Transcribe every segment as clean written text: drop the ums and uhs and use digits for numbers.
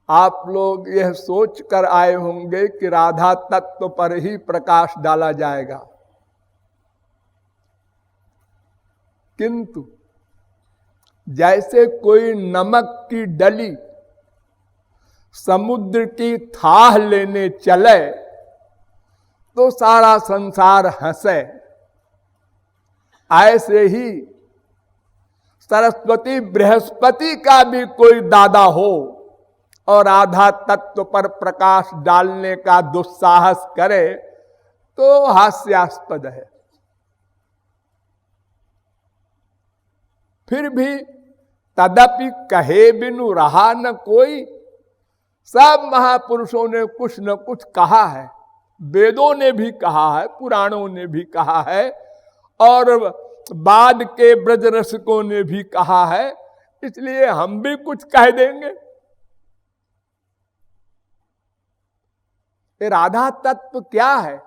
आप लोग यह सोच कर आए होंगे कि राधा तत्व पर ही प्रकाश डाला जाएगा, किंतु जैसे कोई नमक की डली समुद्र की थाह लेने चले तो सारा संसार हंसे, ऐसे ही सरस्वती बृहस्पति का भी कोई दादा हो और राधा तत्व पर प्रकाश डालने का दुस्साहस करे तो हास्यास्पद है। फिर भी तदपि कहे बिनु रहा न कोई, सब महापुरुषों ने कुछ न कुछ कहा है, वेदों ने भी कहा है, पुराणों ने भी कहा है और बाद के ब्रज रसिकों ने भी कहा है, इसलिए हम भी कुछ कह देंगे। ये राधा तत्व क्या है?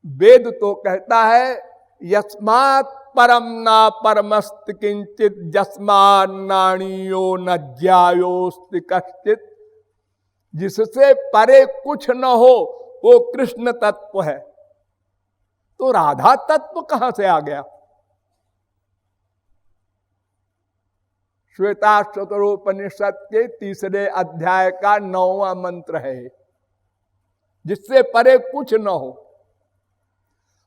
वेद तो कहता है यस्मात् परम ना परमस्त किंचित जस्मात् नाणीयो न ज्यायोस्ति कश्चित, जिससे परे कुछ न हो वो कृष्ण तत्व है। तो राधा तत्व कहां से आ गया? श्वेताश्वतरोपनिषद के 3 अध्याय का 9वां मंत्र है, जिससे परे कुछ न हो।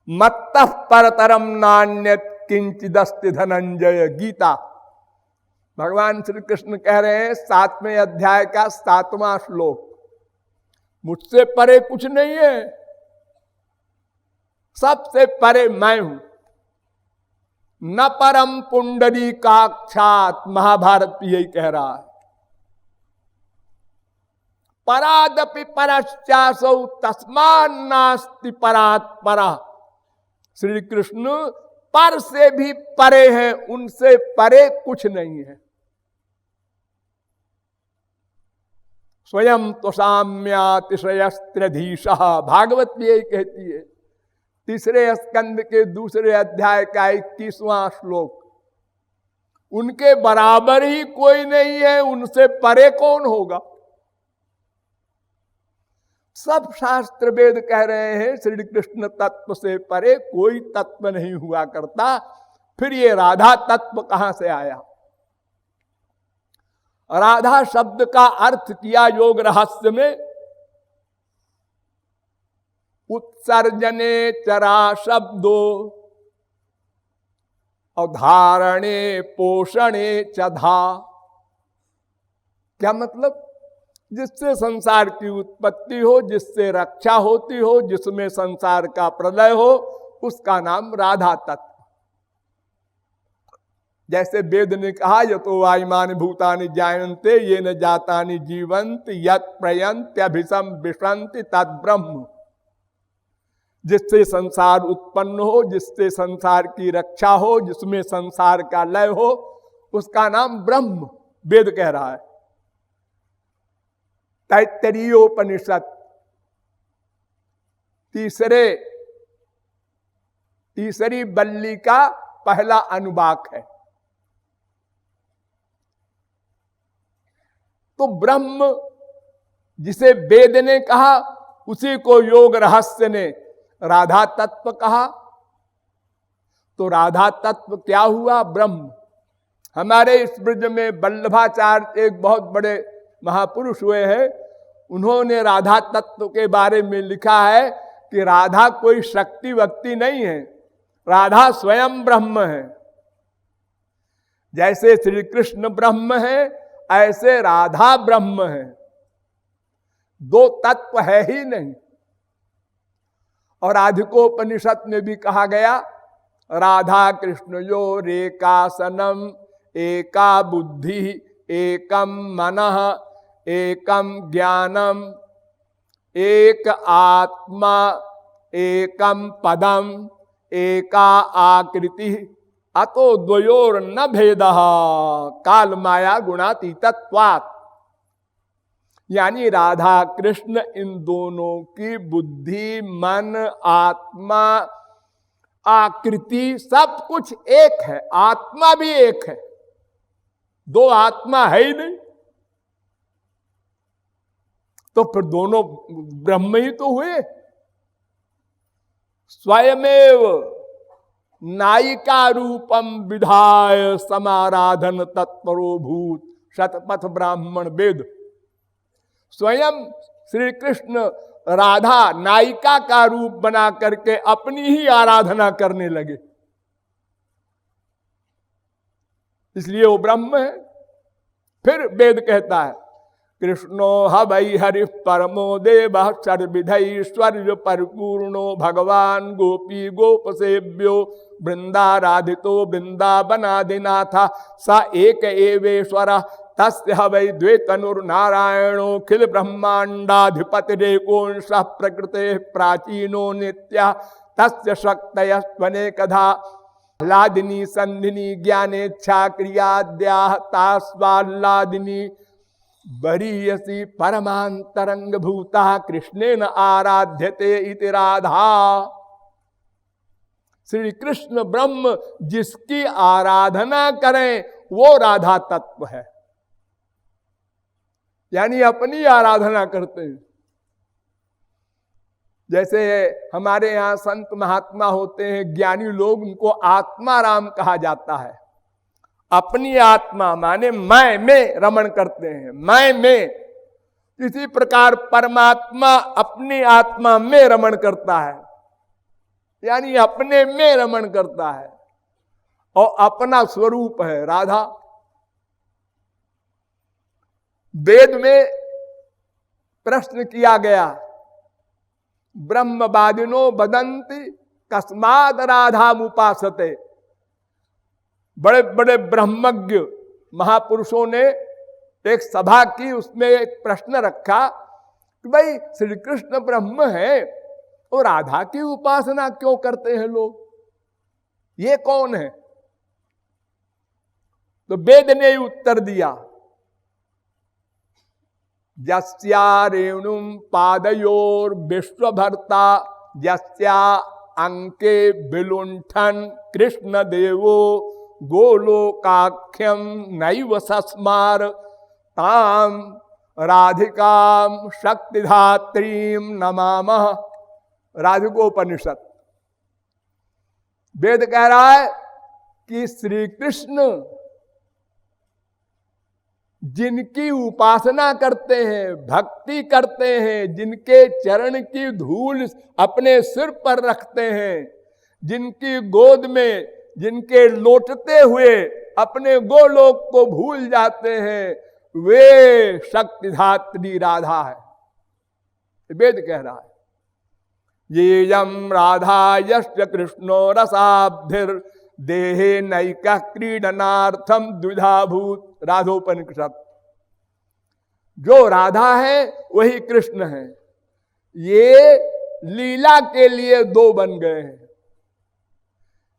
मत्तः परतरम नान्यत् किंचिदस्ति धनंजय, गीता। भगवान श्री कृष्ण कह रहे हैं 7वें अध्याय का 7वां श्लोक, मुझसे परे कुछ नहीं है, सबसे परे मैं हूं। न परम पुंडरीकाक्षात्, महाभारत भी यही कह रहा है। परादपि परश्चासौ तस्मान्नास्ति परात् परः, श्री कृष्ण पर से भी परे हैं, उनसे परे कुछ नहीं है। स्वयं तो साम्यातिशयस्त्रधीशः, भागवत भी यही कहती है, 3 स्कंद के 2 अध्याय का 21वां श्लोक। उनके बराबर ही कोई नहीं है, उनसे परे कौन होगा? सब शास्त्र वेद कह रहे हैं श्री कृष्ण तत्व से परे कोई तत्व नहीं हुआ करता। फिर ये राधा तत्व कहां से आया? राधा शब्द का अर्थ किया योग रहस्य में, उत्सर्जने चरा शब्दो अवधारणे पोषणे चधा। क्या मतलब? जिससे संसार की उत्पत्ति हो, जिससे रक्षा होती हो, जिसमें संसार का प्रलय हो, उसका नाम राधा तत्व। जैसे वेद ने कहा यतो वायुमानि भूतानि जायन्ते येन जातानि जीवन्ति यत् प्रयन्त्यभिसम विशन्ति तद् ब्रह्म। जिससे संसार उत्पन्न हो, जिससे संसार की रक्षा हो, जिसमें संसार का लय हो, उसका नाम ब्रह्म वेद कह रहा है। तैत्तरीयोपनिषद तीसरी बल्ली का पहला अनुवाक है। तो ब्रह्म जिसे वेद ने कहा, उसी को योग रहस्य ने राधा तत्व कहा। तो राधा तत्व क्या हुआ? ब्रह्म। हमारे इस ब्रज में वल्लभाचार्य एक बहुत बड़े महापुरुष हुए हैं, उन्होंने राधा तत्व के बारे में लिखा है कि राधा कोई शक्ति वक्ति नहीं है, राधा स्वयं ब्रह्म है। जैसे श्री कृष्ण ब्रह्म है, ऐसे राधा ब्रह्म है, दो तत्व है ही नहीं। और अधिकोपनिषद में भी कहा गया राधा कृष्ण यो रेकासनम एका बुद्धि एकम मनः एकम ज्ञानम एक आत्मा एकम पदम एका आकृति अतो द्वयोर न भेदः काल माया गुणातीतत्वात्। यानी राधा कृष्ण इन दोनों की बुद्धि, मन, आत्मा, आकृति सब कुछ एक है, आत्मा भी एक है, दो आत्मा है ही नहीं। तो फिर दोनों ब्रह्म ही तो हुए। स्वयमेव नायिका रूपम विधाय समाराधन तत्परो भूत शतपथ ब्राह्मण वेद। स्वयं श्री कृष्ण राधा नायिका का रूप बना करके अपनी ही आराधना करने लगे, इसलिए वो ब्रह्म है। फिर वेद कहता है कृष्णो हवै हरि परमो देव सर्वविधैश्वर्य परिपूर्णो भगवान गोपी गोप सेव्यो वृंदाराधितो वृंदावनादिनाथ स एक एवेश्वर तस्य हवै द्वैतनुर्नारायणो खिल ब्रह्मांडाधिपतिरेकोंश प्रकृते प्राचीनो नित्य तस्य शक्तयस्त्वनेकधा लादिनी संधिनी ज्ञानेच्छा क्रियाद्या तास्वाल्लादिनी बरीयसी परमांतरंग भूता कृष्णेन आराध्यते इति राधा। श्री कृष्ण ब्रह्म जिसकी आराधना करें वो राधा तत्व है, यानी अपनी आराधना करते हैं। जैसे हमारे यहाँ संत महात्मा होते हैं, ज्ञानी लोग, उनको आत्मा राम कहा जाता है। अपनी आत्मा माने मैं में रमण करते हैं, मैं में। इसी प्रकार परमात्मा अपनी आत्मा में रमण करता है, यानी अपने में रमण करता है, और अपना स्वरूप है राधा। वेद में प्रश्न किया गया, ब्रह्मवादिनो वदन्ति कस्माद राधामुपासते। बड़े बड़े ब्रह्मज्ञ महापुरुषों ने एक सभा की, उसमें एक प्रश्न रखा कि भाई श्री कृष्ण ब्रह्म है और राधा की उपासना क्यों करते हैं लोग, ये कौन है? तो वेद ने उत्तर दिया, यस्या रेणुम पादयोर विश्वभर्ता यस्या अंके विलुंठन कृष्ण देवो गोलोकाख्यम नैव सस्मार ताम राधिकाम शक्तिधात्रीम नमामः। राधिकोपनिषद। वेद कह रहा है कि श्री कृष्ण जिनकी उपासना करते हैं, भक्ति करते हैं, जिनके चरण की धूल अपने सिर पर रखते हैं, जिनकी गोद में, जिनके लोटते हुए अपने गोलोक को भूल जाते हैं, वे शक्तिधात्री राधा है। वेद कह रहा है ये यम राधा यश्च कृष्णो रसाब्धिर देहे नैका क्रीडनार्थम द्विधाभूत। राधोपनिषद। जो राधा है वही कृष्ण है, ये लीला के लिए दो बन गए हैं।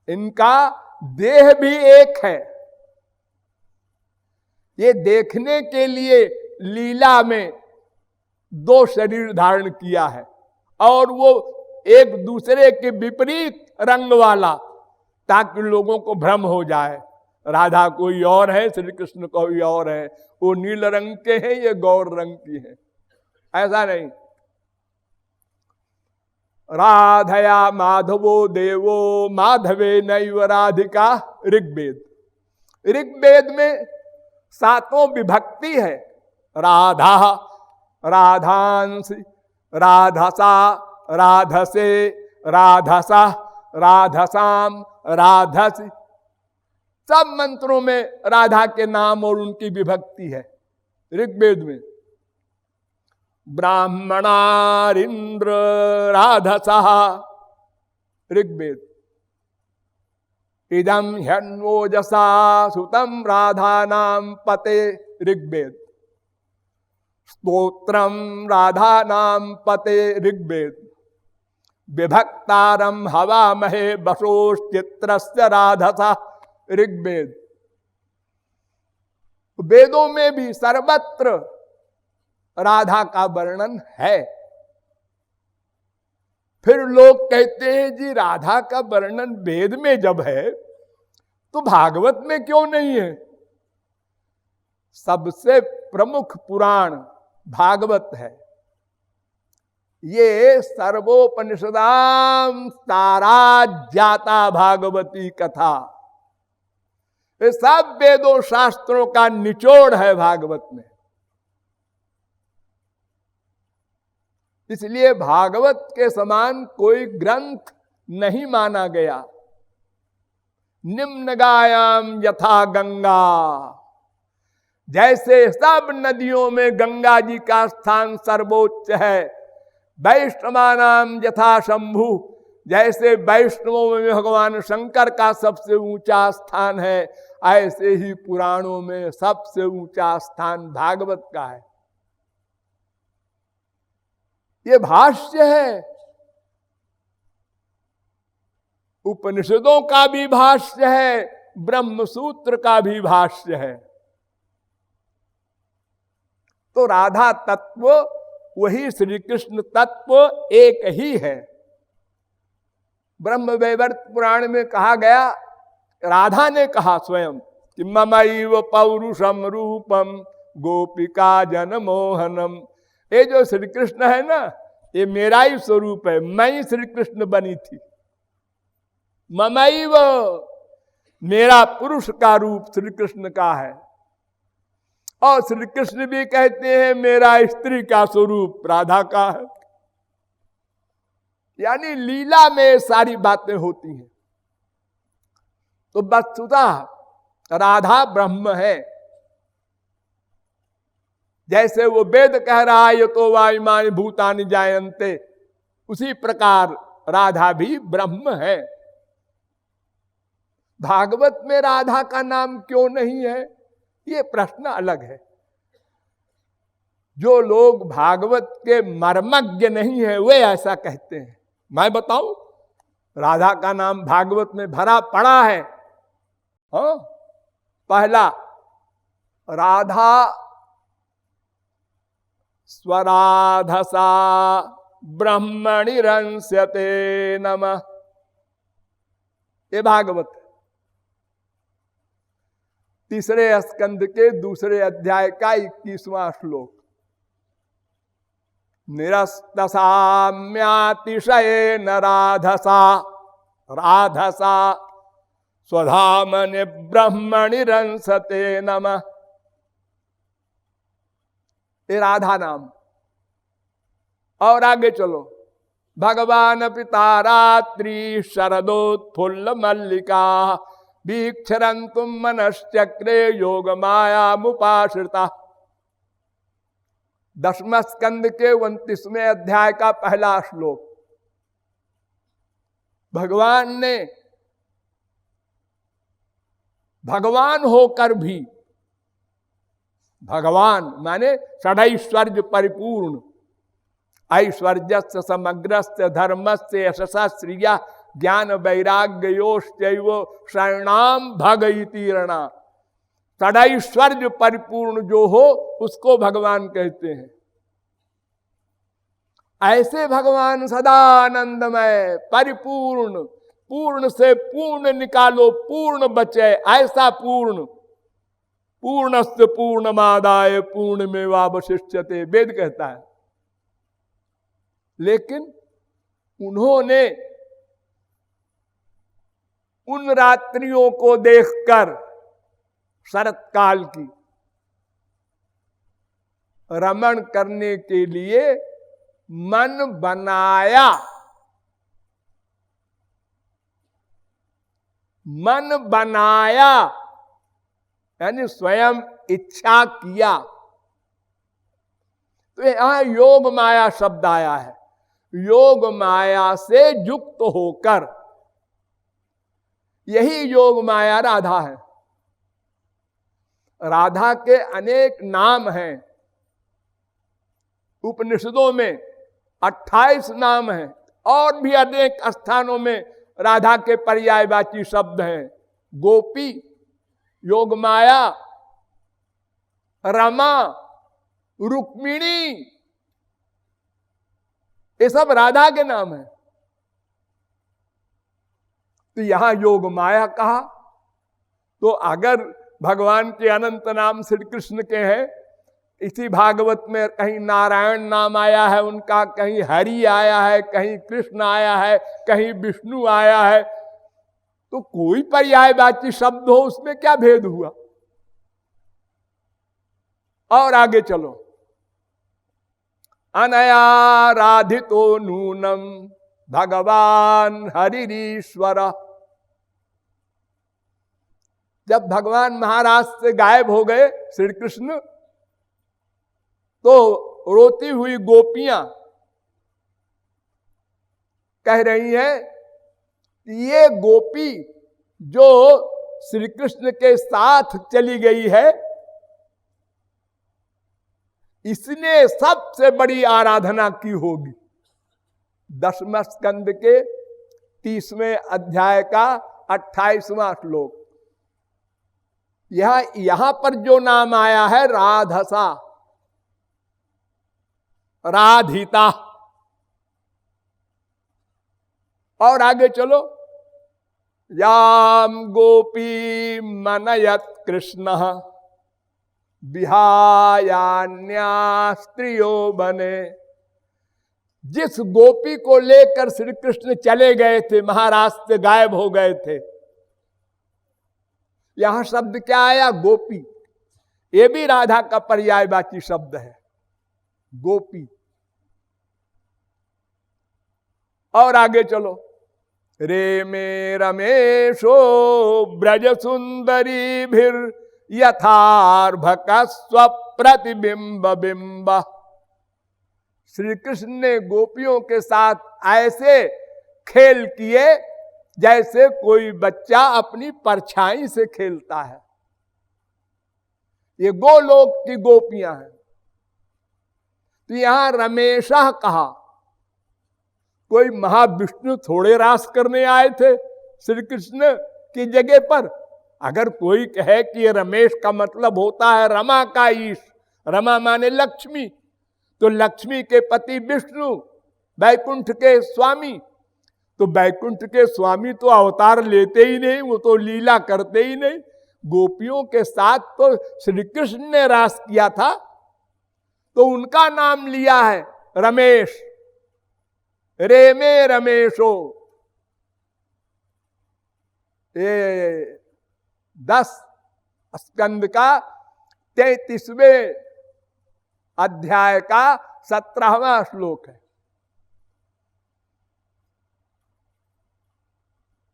इनका देह भी एक है, ये देखने के लिए लीला में दो शरीर धारण किया है, और वो एक दूसरे के विपरीत रंग वाला, ताकि लोगों को भ्रम हो जाए राधा कोई और है, श्री कृष्ण कोई और है, वो नील रंग के हैं, ये गौर रंग की है। ऐसा नहीं। राधया माधवो देवो माधवे नैव राधिका। ऋग्वेद। ऋग्वेद में 7 विभक्ति है। राधा, राधांस, राधसा, राधसे, राधसा, राधसाम, राधसी। सब मंत्रों में राधा के नाम और उनकी विभक्ति है ऋग्वेद में। ब्राह्मणारिंद्र राधसा ऋग्वेद। इदम ह्यन्वोजसा सुतम राधा नाम पते ऋग्वेद। स्तोत्रम राधा नाम पते ऋग्वेद। विभक्तारम हवामहे वशोश्चित्रस्य राधसा ऋग्वेद। वेदों में भी सर्वत्र राधा का वर्णन है। फिर लोग कहते हैं जी राधा का वर्णन वेद में जब है तो भागवत में क्यों नहीं है? सबसे प्रमुख पुराण भागवत है। ये सर्वोपनिषदाम तारा जाता भागवती कथा, ये सब वेदों शास्त्रों का निचोड़ है भागवत में। इसलिए भागवत के समान कोई ग्रंथ नहीं माना गया। निम्न गायाम यथा गंगा, जैसे सब नदियों में गंगा जी का स्थान सर्वोच्च है, वैष्णवानाम यथा शंभु, जैसे वैष्णवों में भगवान शंकर का सबसे ऊंचा स्थान है, ऐसे ही पुराणों में सबसे ऊंचा स्थान भागवत का है। ये भाष्य है, उपनिषदों का भी भाष्य है, ब्रह्म सूत्र का भी भाष्य है। तो राधा तत्व वही श्री कृष्ण तत्व एक ही है। ब्रह्म वैवर्त पुराण में कहा गया, राधा ने कहा स्वयं कि ममैव पौरुषम रूपम गोपिका जन मोहनम। ये जो श्री कृष्ण है ना, ये मेरा ही स्वरूप है, मैं ही श्री कृष्ण बनी थी। ममैव, मेरा पुरुष का रूप श्री कृष्ण का है। और श्री कृष्ण भी कहते हैं मेरा स्त्री का स्वरूप राधा का है। यानी लीला में सारी बातें होती हैं। तो वस्तुतः राधा ब्रह्म है। जैसे वो वेद कह रहा है, ये तो वायुमानि भूतानि जायन्ते, उसी प्रकार राधा भी ब्रह्म है। भागवत में राधा का नाम क्यों नहीं है, ये प्रश्न अलग है। जो लोग भागवत के मर्मज्ञ नहीं है वे ऐसा कहते हैं। मैं बताऊं, राधा का नाम भागवत में भरा पड़ा है। हाँ, पहला राधा स्वराधसा ब्रह्मणि रंस्यते नमः, ये भागवत। तीसरे स्कंद के दूसरे अध्याय का 21वां श्लोक, निरस्तसाम्यातिशयेन राधसा राधसा स्वधामनि ब्रह्मणि रंसते नमः, ये राधा नाम। और आगे चलो, भगवान पिता रात्रि शरदोत्फुल्ल मल्लिका वीक्षरन्तुम मनश्चक्रे योग माया मुपाश्रिता। 10वें स्कंद के 29वें अध्याय का पहला श्लोक, भगवान ने भगवान होकर भी, भगवान माने षडैश्वर्य परिपूर्ण, ऐश्वर्यस्य समग्रस्य धर्मस्य यशसा श्रिया ज्ञान वैराग्य योश्चैव शरणाम भगयति रणा। षडैश्वर्य परिपूर्ण जो हो उसको भगवान कहते हैं। ऐसे भगवान सदा आनंदमय परिपूर्ण, पूर्ण से पूर्ण निकालो, पूर्ण बचे, ऐसा पूर्ण। पूर्णस्य पूर्णमादाय पूर्णमेवावशिष्यते, वेद कहता है। लेकिन उन्होंने उन रात्रियों को देखकर शरत काल की रमण करने के लिए मन बनाया, मन बनाया यानी स्वयं इच्छा किया। तो यहां योग माया शब्द आया है। योग माया से युक्त होकर, यही योग माया राधा है। राधा के अनेक नाम हैं। उपनिषदों में 28 नाम हैं, और भी अनेक स्थानों में राधा के पर्यायवाची शब्द हैं। गोपी, योग माया, रमा, रुक्मिणी, ये सब राधा के नाम हैं। तो यहां योग माया कहा, तो अगर भगवान के अनंत नाम श्री कृष्ण के हैं इसी भागवत में कहीं नारायण नाम आया है उनका, कहीं हरि आया है, कहीं कृष्ण आया है, कहीं विष्णु आया है। तो कोई पर्यायवाची शब्द हो उसमें क्या भेद हुआ। और आगे चलो, अनया राधितो नूनम भगवान हरिरीश्वर। जब भगवान महाराज से गायब हो गए श्री कृष्ण, तो रोती हुई गोपियां कह रही हैं कि ये गोपी जो श्री कृष्ण के साथ चली गई है, इसने सबसे बड़ी आराधना की होगी। 10वें स्कंद के 30वें अध्याय का 28वां श्लोक। यहां पर जो नाम आया है राधसा, राधिता। और आगे चलो, याम गोपी मनयत कृष्ण विहायान्या स्त्रियो बने। जिस गोपी को लेकर श्री कृष्ण चले गए थे, महाराज से गायब हो गए थे, यहां शब्द क्या आया? गोपी। ये भी राधा का पर्यायवाची शब्द है, गोपी। और आगे चलो, रे मे रमेशो ब्रज सुंदरी भीर यथार्भक स्वप्रतिबिंब बिंब। श्री कृष्ण ने गोपियों के साथ ऐसे खेल किए जैसे कोई बच्चा अपनी परछाई से खेलता है। ये गोलोक की गोपियां हैं। तो यहां रमेशा कहा, कोई महाविष्णु थोड़े रास करने आए थे श्री कृष्ण की जगह पर। अगर कोई कहे कि ये रमेश का मतलब होता है रमा का ईश, रमा माने लक्ष्मी, तो लक्ष्मी के पति विष्णु, बैकुंठ के स्वामी। तो बैकुंठ के स्वामी तो अवतार लेते ही नहीं, वो तो लीला करते ही नहीं। गोपियों के साथ तो श्री कृष्ण ने रास किया था, तो उनका नाम लिया है रमेश। रे में रमेशो। ये 10 स्कंद का 33वें अध्याय का 17वां श्लोक है।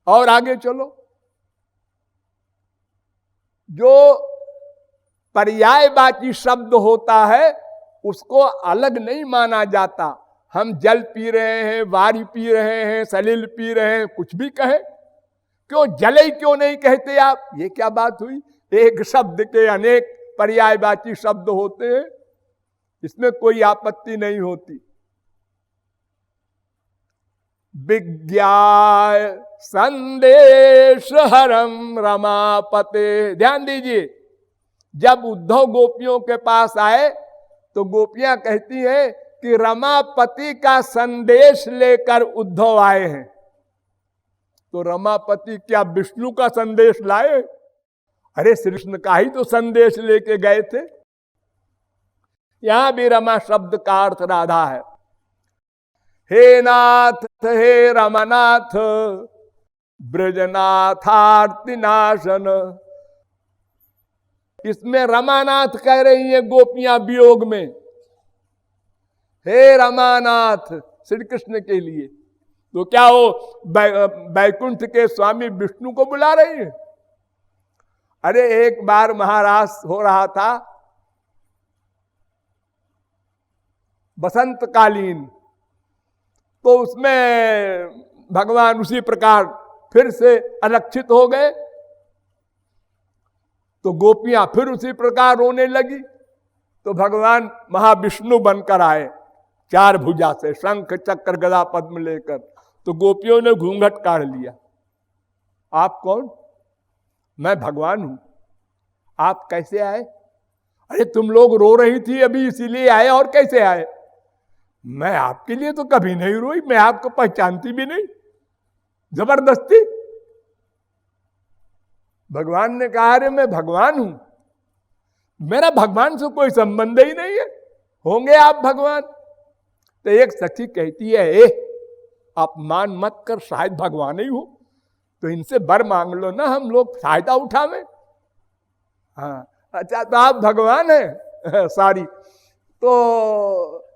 और आगे चलो, जो पर्यायवाची शब्द होता है उसको अलग नहीं माना जाता। हम जल पी रहे हैं, वारी पी रहे हैं, सलील पी रहे हैं, कुछ भी कहे, क्यों जले क्यों नहीं कहते आप? ये क्या बात हुई? एक शब्द के अनेक पर्यायवाची शब्द होते हैं, इसमें कोई आपत्ति नहीं होती। विज्ञाय संदेश हरम रमापते। ध्यान दीजिए, जब उद्धव गोपियों के पास आए तो गोपियां कहती हैं कि रमापति का संदेश लेकर उद्धव आए हैं। तो रमापति क्या विष्णु का संदेश लाए? अरे श्री कृष्ण का ही तो संदेश लेके गए थे। यहां भी रमा शब्द का अर्थ राधा है। हे नाथ हे रमनाथ ब्रजनाथार्ति नाशन। इसमें रमानाथ कह रही है गोपियां वियोग में। हे रमानाथ श्री कृष्ण के लिए। तो क्या वो बैकुंठ के स्वामी विष्णु को बुला रही है? अरे एक बार महाराज हो रहा था बसंत कालीन, तो उसमें भगवान उसी प्रकार फिर से अलक्षित हो गए। तो गोपियां फिर उसी प्रकार रोने लगी। तो भगवान महाविष्णु बनकर आए, 4 भुजा से, शंख चक्र गदा पद्म लेकर। तो गोपियों ने घूंघट काढ़ लिया। आप कौन? मैं भगवान हूं। आप कैसे आए? अरे तुम लोग रो रही थी अभी, इसीलिए आए। और कैसे आए? मैं आपके लिए तो कभी नहीं रोई, मैं आपको पहचानती भी नहीं। जबरदस्ती। भगवान ने कहा अरे मैं भगवान हूं। मेरा भगवान से कोई संबंध ही नहीं है, होंगे आप भगवान? तो एक सखी कहती है, अपमान मत कर, शायद भगवान ही हो, तो इनसे वर मांग लो ना, हम लोग फायदा उठावे। हाँ, अच्छा तो आप भगवान हैं सारी। तो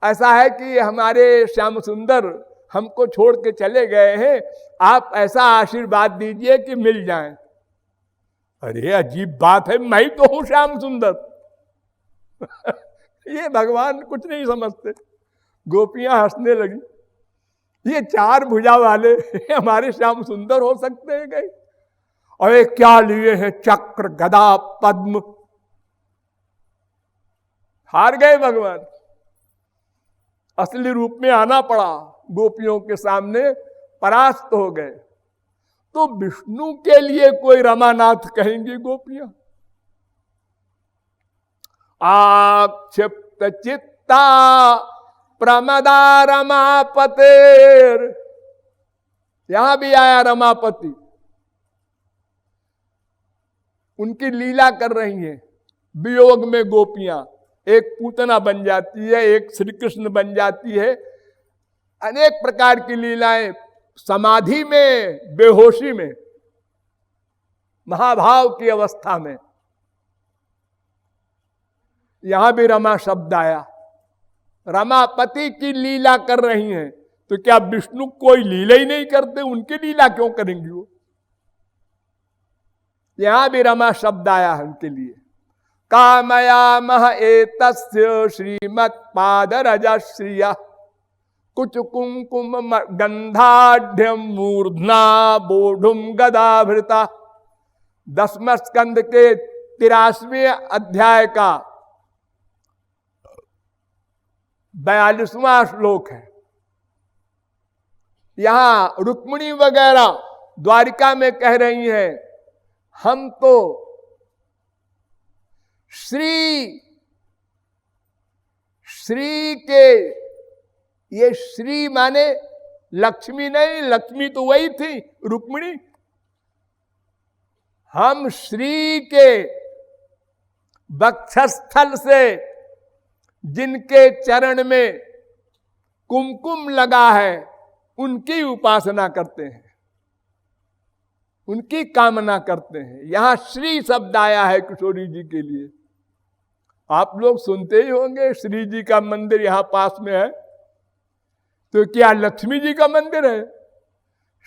ऐसा है कि हमारे श्याम सुंदर हमको छोड़ के चले गए हैं, आप ऐसा आशीर्वाद दीजिए कि मिल जाएं। अरे अजीब बात है, मैं तो हूं श्याम सुंदर ये भगवान कुछ नहीं समझते। गोपियां हंसने लगी, ये 4 भुजा वाले हमारे श्याम सुंदर हो सकते हैं कहीं? अरे क्या लिए हैं, चक्र गदा पद्म। हार गए भगवान, असली रूप में आना पड़ा, गोपियों के सामने परास्त हो गए। तो विष्णु के लिए कोई रमानाथ कहेंगी गोपियां? आक्षिप्त चित्ता प्रमदा रमापतेर, यहां भी आया रमापति, उनकी लीला कर रही हैं वियोग में गोपियां। एक पूतना बन जाती है, एक श्री कृष्ण बन जाती है, अनेक प्रकार की लीलाएं, समाधि में, बेहोशी में, महाभाव की अवस्था में। यहां भी रमा शब्द आया, रमापति की लीला कर रही हैं। तो क्या विष्णु कोई लीला ही नहीं करते, उनकी लीला क्यों करेंगी वो? यहां भी रमा शब्द आया है उनके लिए। कामयामह एतस्य श्रीमत्पादरजश्रिया कुच कुंकुम गंधाढ़ मूर्धना बोढ़ुम गदाभृता। 10वें स्कंद के 83वें अध्याय का 42वां श्लोक है। यहां रुक्मिणी वगैरह द्वारिका में कह रही हैं, हम तो श्री के, ये श्री माने लक्ष्मी नहीं, लक्ष्मी तो वही थी रुक्मिणी। हम श्री के वक्षस्थल से जिनके चरण में कुमकुम लगा है उनकी उपासना करते हैं, उनकी कामना करते हैं। यहां श्री शब्द आया है किशोरी जी के लिए। आप लोग सुनते ही होंगे श्री जी का मंदिर यहां पास में है, तो क्या लक्ष्मी जी का मंदिर है?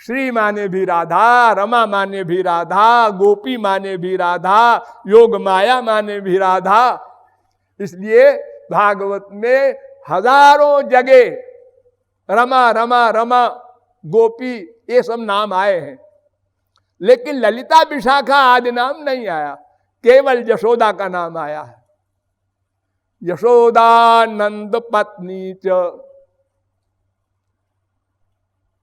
श्री माने भी राधा, रमा माने भी राधा, गोपी माने भी राधा, योग माया माने भी राधा। इसलिए भागवत में हजारों जगह रमा रमा रमा, गोपी, ये सब नाम आए हैं, लेकिन ललिता विशाखा आदि नाम नहीं आया, केवल यशोदा का नाम आया है। यशोदा नंद पत्नी च,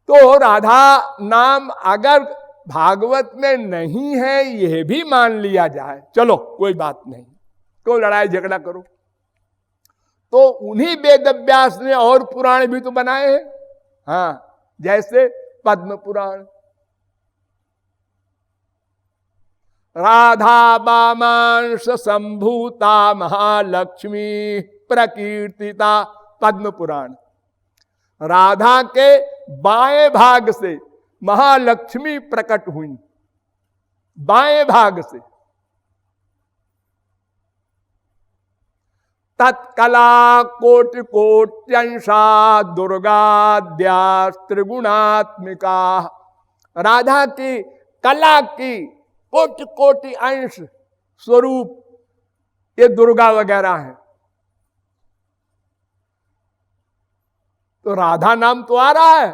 तो राधा नाम अगर भागवत में नहीं है यह भी मान लिया जाए, चलो कोई बात नहीं, तो लड़ाई झगड़ा करो। तो उन्हीं वेद व्यास ने और पुराण भी तो बनाए हैं, हाँ, जैसे पद्म पुराण। राधा वामांश संभूता महालक्ष्मी प्रकीर्तिता, पद्म पुराण। राधा के बाएं भाग से महालक्ष्मी प्रकट हुई, बाएं भाग से। तत्कला कोटि कोट्यंशा दुर्गाद्या त्रिगुणात्मिका। राधा की कला की कोटि कोटि अंश स्वरूप ये दुर्गा वगैरह है। तो राधा नाम तो आ रहा है,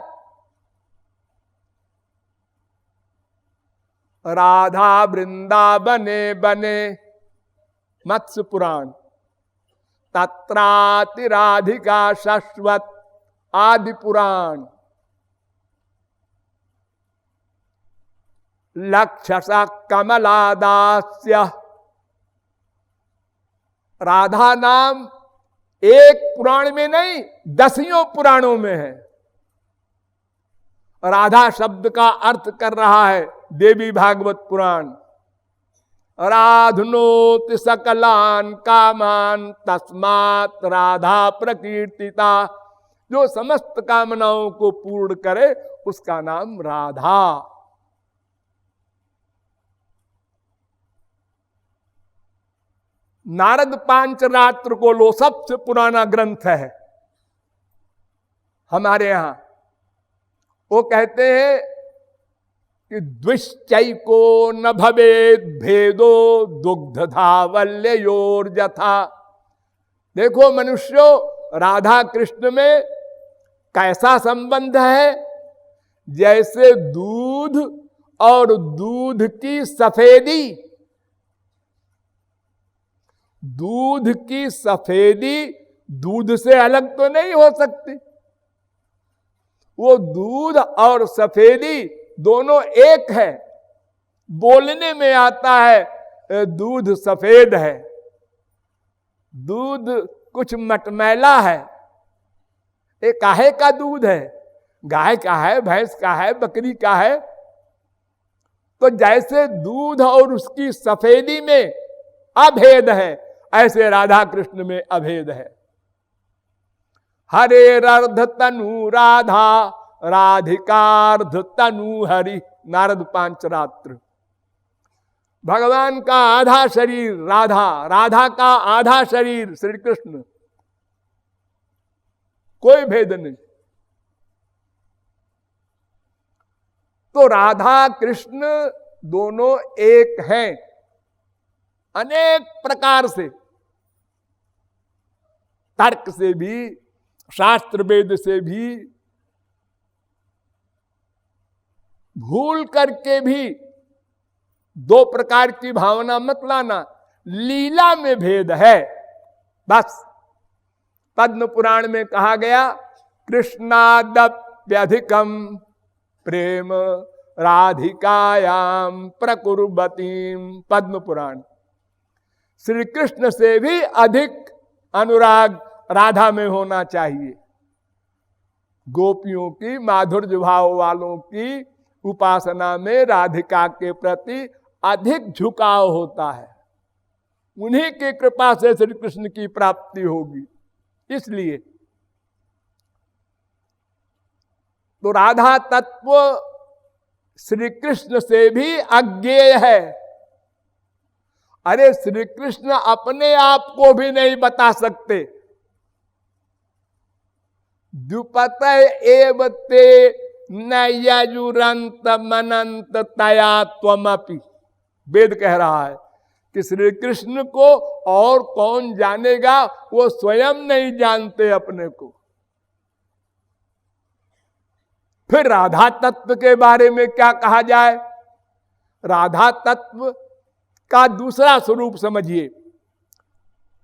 राधा वृंदावने बने, मत्स्य पुराण। तत्राति राधिका शाश्वत, आदि पुराण। लक्षसा कमलादास्य, राधा नाम एक पुराण में नहीं 10 पुराणों में है। राधा शब्द का अर्थ कर रहा है देवी भागवत पुराण। राधनोति सकलान कामान तस्मात् राधा प्रकीर्तिता। जो समस्त कामनाओं को पूर्ण करे उसका नाम राधा। नारद पांचरात्र को लो, सबसे पुराना ग्रंथ है हमारे यहां। वो कहते हैं कि द्विश्चैको न भवेद भेदो दुग्ध धावल्योर जथा। देखो मनुष्यों, राधा कृष्ण में कैसा संबंध है, जैसे दूध और दूध की सफेदी। दूध की सफेदी दूध से अलग तो नहीं हो सकती। वो दूध और सफेदी दोनों एक है। बोलने में आता है दूध सफेद है, दूध कुछ मटमैला है। ये काहे का दूध है? गाय का है, भैंस का है, बकरी का है। तो जैसे दूध और उसकी सफेदी में अभेद है, ऐसे राधा कृष्ण में अभेद है। हरेरर्ध तनु राधा राधिकार्ध तनु हरि। नारद पांचरात्र। भगवान का आधा शरीर राधा, राधा का आधा शरीर श्री कृष्ण। कोई भेद नहीं। तो राधा कृष्ण दोनों एक हैं अनेक प्रकार से। तर्क से भी, शास्त्र वेद से भी, भूल करके भी दो प्रकार की भावना मत लाना। लीला में भेद है बस। पद्म पुराण में कहा गया, कृष्णादप्यधिकम प्रेम राधिकायाम प्रकुर्वतीम। पद्म पुराण। श्री कृष्ण से भी अधिक अनुराग राधा में होना चाहिए। गोपियों की, माधुर्य भाव वालों की उपासना में राधिका के प्रति अधिक झुकाव होता है। उन्हीं की कृपा से श्री कृष्ण की प्राप्ति होगी। इसलिए तो राधा तत्व श्री कृष्ण से भी अज्ञेय है। अरे श्री कृष्ण अपने आप को भी नहीं बता सकते। द्युपत एव ते न यजुरंत मनंत तया त्वमपि। वेद कह रहा है कि श्री कृष्ण को और कौन जानेगा, वो स्वयं नहीं जानते अपने को। फिर राधा तत्व के बारे में क्या कहा जाए? राधा तत्व का दूसरा स्वरूप समझिए।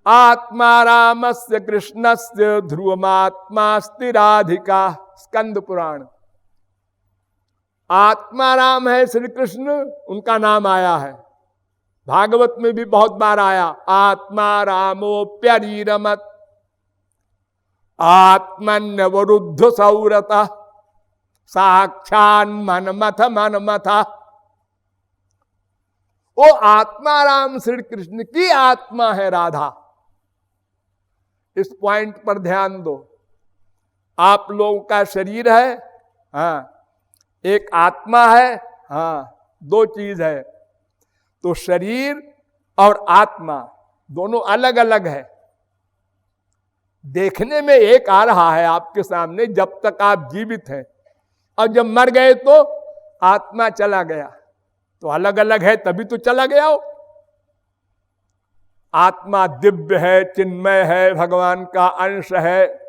आत्मा रामस्य कृष्णस्य ध्रुवमात्मास्ति राधिका। स्कंद पुराण। आत्मा राम है श्री कृष्ण, उनका नाम आया है। भागवत में भी बहुत बार आया, आत्मा रामोप्यरीरमत आत्मन्यवरुद्ध सौरता साक्षान मनमथ मनमथा। वो आत्मा राम श्री कृष्ण की आत्मा है राधा। इस पॉइंट पर ध्यान दो। आप लोगों का शरीर है, हाँ, एक आत्मा है, हाँ, दो चीज है। तो शरीर और आत्मा दोनों अलग अलग है। देखने में एक आ रहा है आपके सामने जब तक आप जीवित हैं, और जब मर गए तो आत्मा चला गया। तो अलग अलग है तभी तो चला गया हो। आत्मा दिव्य है, चिन्मय है, भगवान का अंश है।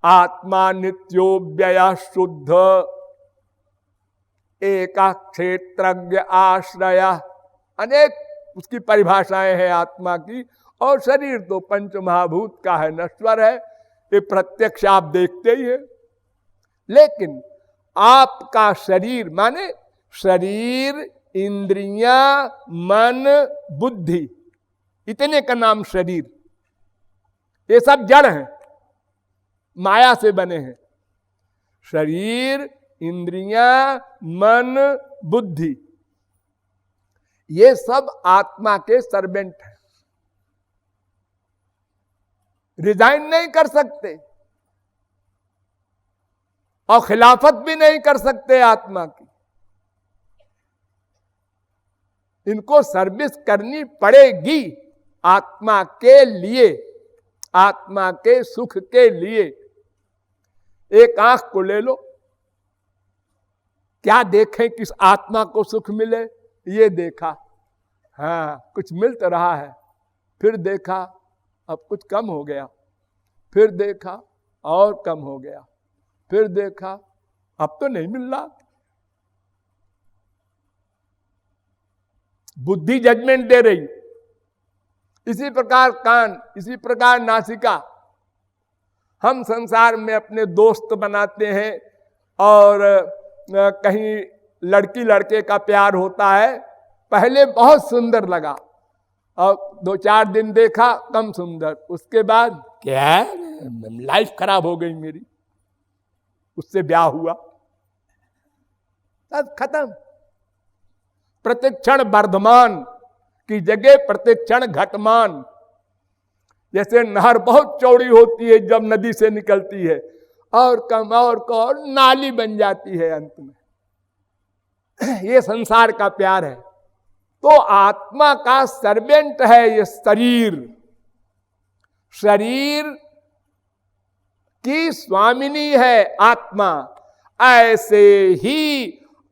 आत्मा नित्योव्यय शुद्ध एका क्षेत्रज्ञ आश्रय। अनेक उसकी परिभाषाएं हैं आत्मा की। और शरीर तो पंच महाभूत का है, नश्वर है, ये प्रत्यक्ष आप देखते ही है। लेकिन आपका शरीर माने शरीर, इंद्रियां, मन, बुद्धि, इतने का नाम शरीर। ये सब जड़ हैं, माया से बने हैं। शरीर, इंद्रियां, मन, बुद्धि, ये सब आत्मा के सर्वेंट हैं, रिजाइन नहीं कर सकते और खिलाफत भी नहीं कर सकते आत्मा की। इनको सर्विस करनी पड़ेगी आत्मा के लिए, आत्मा के सुख के लिए। एक आंख को ले लो, क्या देखें किस आत्मा को सुख मिले, ये देखा, हाँ कुछ मिल तो रहा है, फिर देखा अब कुछ कम हो गया, फिर देखा और कम हो गया, फिर देखा अब तो नहीं मिल रहा। बुद्धि जजमेंट दे रही। इसी प्रकार कान, इसी प्रकार नासिका। हम संसार में अपने दोस्त बनाते हैं और कहीं लड़की लड़के का प्यार होता है, पहले बहुत सुंदर लगा और 2-4 दिन देखा कम सुंदर, उसके बाद क्या लाइफ खराब हो गई मेरी, उससे ब्याह हुआ, तब खत्म। प्रतिक्षण वर्धमान की जगह प्रतिक्षण घटमान। जैसे नहर बहुत चौड़ी होती है जब नदी से निकलती है, और कम और नाली बन जाती है अंत में। ये संसार का प्यार है। तो आत्मा का सर्वेंट है ये शरीर, शरीर की स्वामिनी है आत्मा। ऐसे ही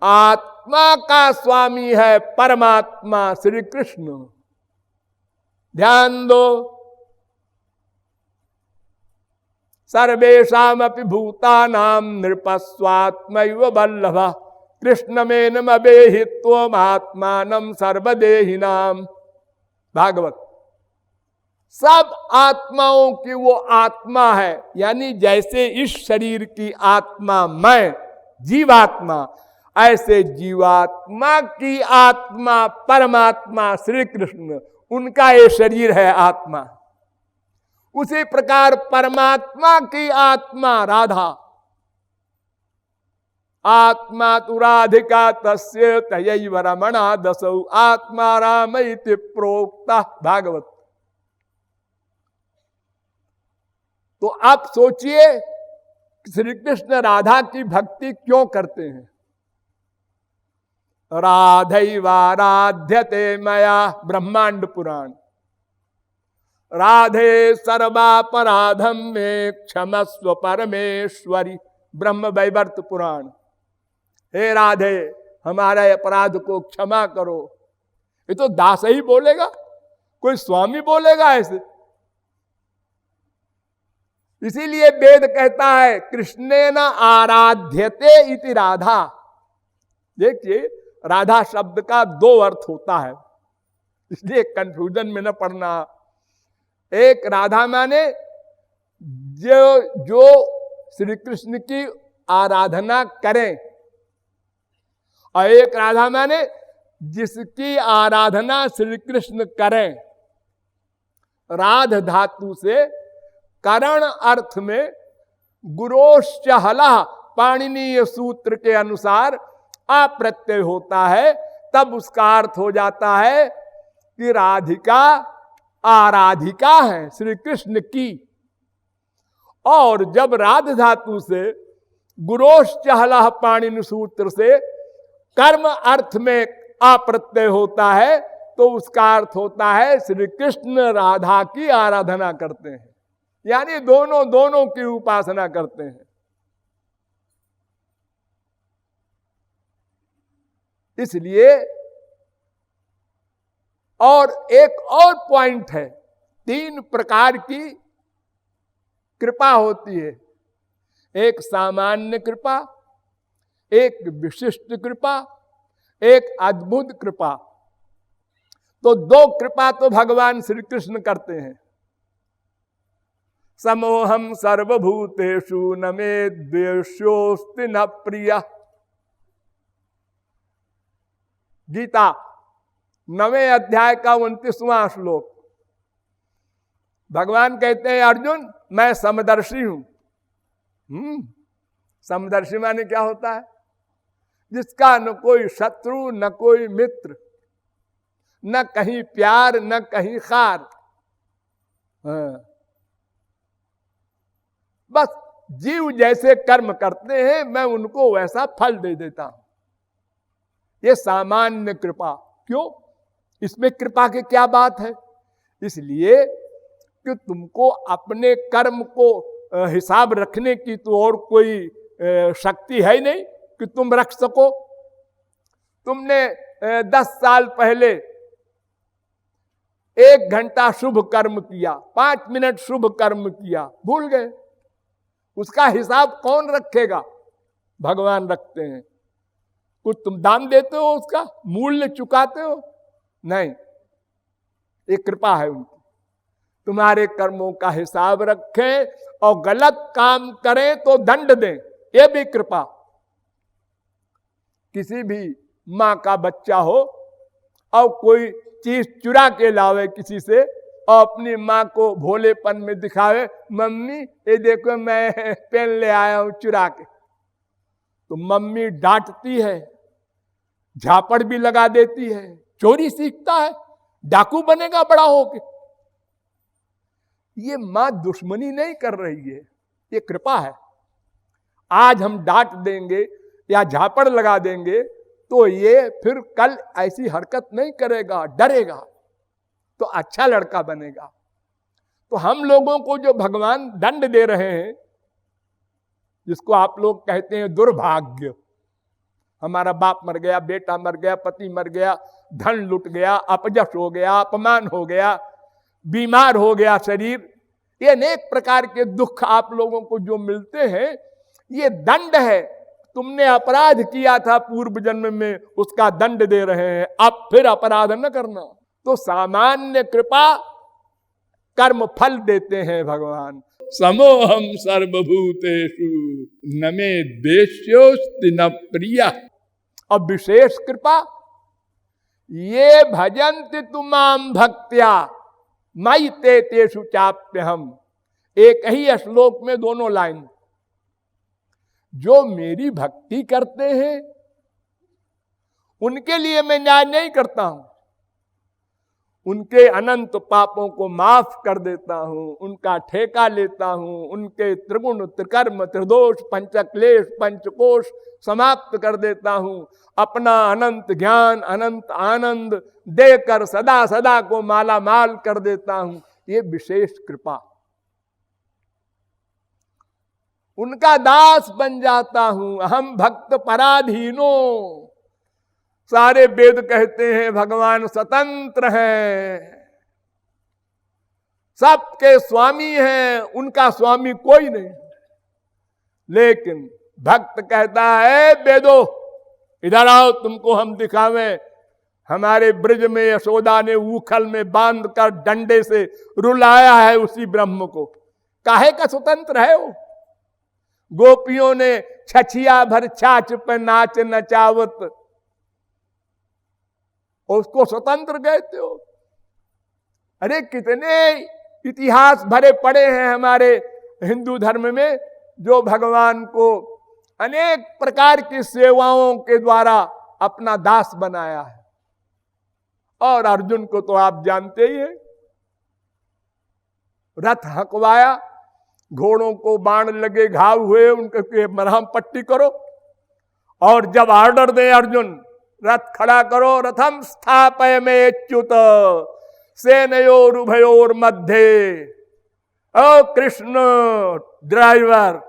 आत्मा का स्वामी है परमात्मा श्री कृष्ण। ध्यान दो, सर्वेषामपि भूतानां नृपस्वात्मैव वल्लभः कृष्णमेनमवेहित्वम् आत्मानं सर्वदेहिनाम्। भागवत। सब आत्माओं की वो आत्मा है, यानी जैसे इस शरीर की आत्मा मैं जीवात्मा, ऐसे जीवात्मा की आत्मा परमात्मा श्री कृष्ण, उनका ये शरीर है आत्मा। उसी प्रकार परमात्मा की आत्मा राधा, आत्मा तु राधिका तस्य तयैव रमणा दसौ आत्मा राम इति प्रोक्ता। भागवत। तो आप सोचिए श्री कृष्ण राधा की भक्ति क्यों करते हैं। राधैवाराध्यते मया, ब्रह्मांड पुराण। राधे सर्वापराधम में क्षमस्व परमेश्वरी, ब्रह्म वैवर्त पुराण। हे राधे हमारे अपराध को क्षमा करो। ये तो दास ही बोलेगा, कोई स्वामी बोलेगा ऐसे। इसीलिए वेद कहता है कृष्णेन आराध्यते इति राधा। देखिए राधा शब्द का 2 अर्थ होता है, इसलिए कंफ्यूजन में न पड़ना। एक राधा माने जो श्री कृष्ण की आराधना करें, और एक राधा माने जिसकी आराधना श्री कृष्ण करें। राध धातु से करण अर्थ में गुरोश्च हलः पाणिनीय सूत्र के अनुसार अप्रत्यय होता है, तब उसका अर्थ हो जाता है कि राधिका आराधिका है श्री कृष्ण की। और जब राध धातु से गुरोश्च हलः पाणिनि सूत्र से कर्म अर्थ में अप्रत्यय होता है, तो उसका अर्थ होता है श्री कृष्ण राधा की आराधना करते हैं, यानी दोनों की उपासना करते हैं। इसलिए और एक और पॉइंट है, 3 प्रकार की कृपा होती है। एक सामान्य कृपा, एक विशिष्ट कृपा, एक अद्भुत कृपा। तो 2 कृपा तो भगवान श्री कृष्ण करते हैं। समोहम सर्वभूतेषु न मे द्वेष्योस्ति न प्रियः। गीता 9वें अध्याय का 29वां श्लोक। भगवान कहते हैं अर्जुन मैं समदर्शी हूं। समदर्शी माने क्या होता है? जिसका न कोई शत्रु न कोई मित्र, न कहीं प्यार न कहीं खार। हाँ। बस जीव जैसे कर्म करते हैं मैं उनको वैसा फल दे देता हूं। ये सामान्य कृपा। क्यों? इसमें कृपा की क्या बात है? इसलिए कि तुमको अपने कर्म को हिसाब रखने की तो और कोई शक्ति है ही नहीं कि तुम रख सको। तुमने 10 साल पहले 1 घंटा शुभ कर्म किया, 5 मिनट शुभ कर्म किया, भूल गए। उसका हिसाब कौन रखेगा? भगवान रखते हैं। कुछ तुम दान देते हो, उसका मूल्य चुकाते हो? नहीं, ये कृपा है उनकी। तुम्हारे कर्मों का हिसाब रखें और गलत काम करें तो दंड दें, ये भी कृपा। किसी भी मां का बच्चा हो और कोई चीज चुरा के लावे किसी से और अपनी मां को भोलेपन में दिखावे, मम्मी ये देखो मैं पेन ले आया हूं चुरा के, तो मम्मी डांटती है, झापड़ भी लगा देती है, चोरी सीखता है, डाकू बनेगा बड़ा होके। ये मां दुश्मनी नहीं कर रही है, ये कृपा है। आज हम डांट देंगे या झापड़ लगा देंगे तो ये फिर कल ऐसी हरकत नहीं करेगा, डरेगा, तो अच्छा लड़का बनेगा। तो हम लोगों को जो भगवान दंड दे रहे हैं, जिसको आप लोग कहते हैं दुर्भाग्य, हमारा बाप मर गया, बेटा मर गया, पति मर गया, धन लुट गया, अपजश हो गया, अपमान हो गया, बीमार हो गया शरीर, ये अनेक प्रकार के दुख आप लोगों को जो मिलते हैं, ये दंड है। तुमने अपराध किया था पूर्व जन्म में, उसका दंड दे रहे हैं, अब फिर अपराध न करना। तो सामान्य कृपा कर्म फल देते हैं भगवान। समोहम सर्वभूतेषु न मे द्वेष्योस्ति न प्रियः। और विशेष कृपा, ये भजन्ति तुमाम भक्त्या मयि ते तेषु चाप्यहम्। एक ही श्लोक में दोनों लाइन। जो मेरी भक्ति करते हैं उनके लिए मैं न्याय नहीं करता हूं, उनके अनंत पापों को माफ कर देता हूं, उनका ठेका लेता हूं, उनके त्रिगुण त्रिकर्म त्रिदोष पंचक्लेश पंचकोश समाप्त कर देता हूं, अपना अनंत ज्ञान अनंत आनंद देकर सदा सदा को माला माल कर देता हूं। ये विशेष कृपा। उनका दास बन जाता हूं, अहम भक्त पराधीनो। सारे वेद कहते हैं भगवान स्वतंत्र हैं, सबके स्वामी हैं, उनका स्वामी कोई नहीं। लेकिन भक्त कहता है वेदो इधर आओ, तुमको हम दिखावें। हमारे ब्रज में यशोदा ने ऊखल में बांध कर डंडे से रुलाया है उसी ब्रह्म को। काहे का स्वतंत्र है वो? गोपियों ने छछिया भर छाछ पे नाच नचावत, उसको स्वतंत्र कहते हो? अरे कितने इतिहास भरे पड़े हैं हमारे हिंदू धर्म में, जो भगवान को अनेक प्रकार की सेवाओं के द्वारा अपना दास बनाया है। और अर्जुन को तो आप जानते ही हैं, रथ हकवाया, घोड़ों को बाण लगे, घाव हुए, उनके मरहम पट्टी करो, और जब ऑर्डर दे अर्जुन रथ खड़ा करो, रथम स्थापय में च्युत सेनयोर उभयोर मध्य, ओ कृष्ण ड्राइवर,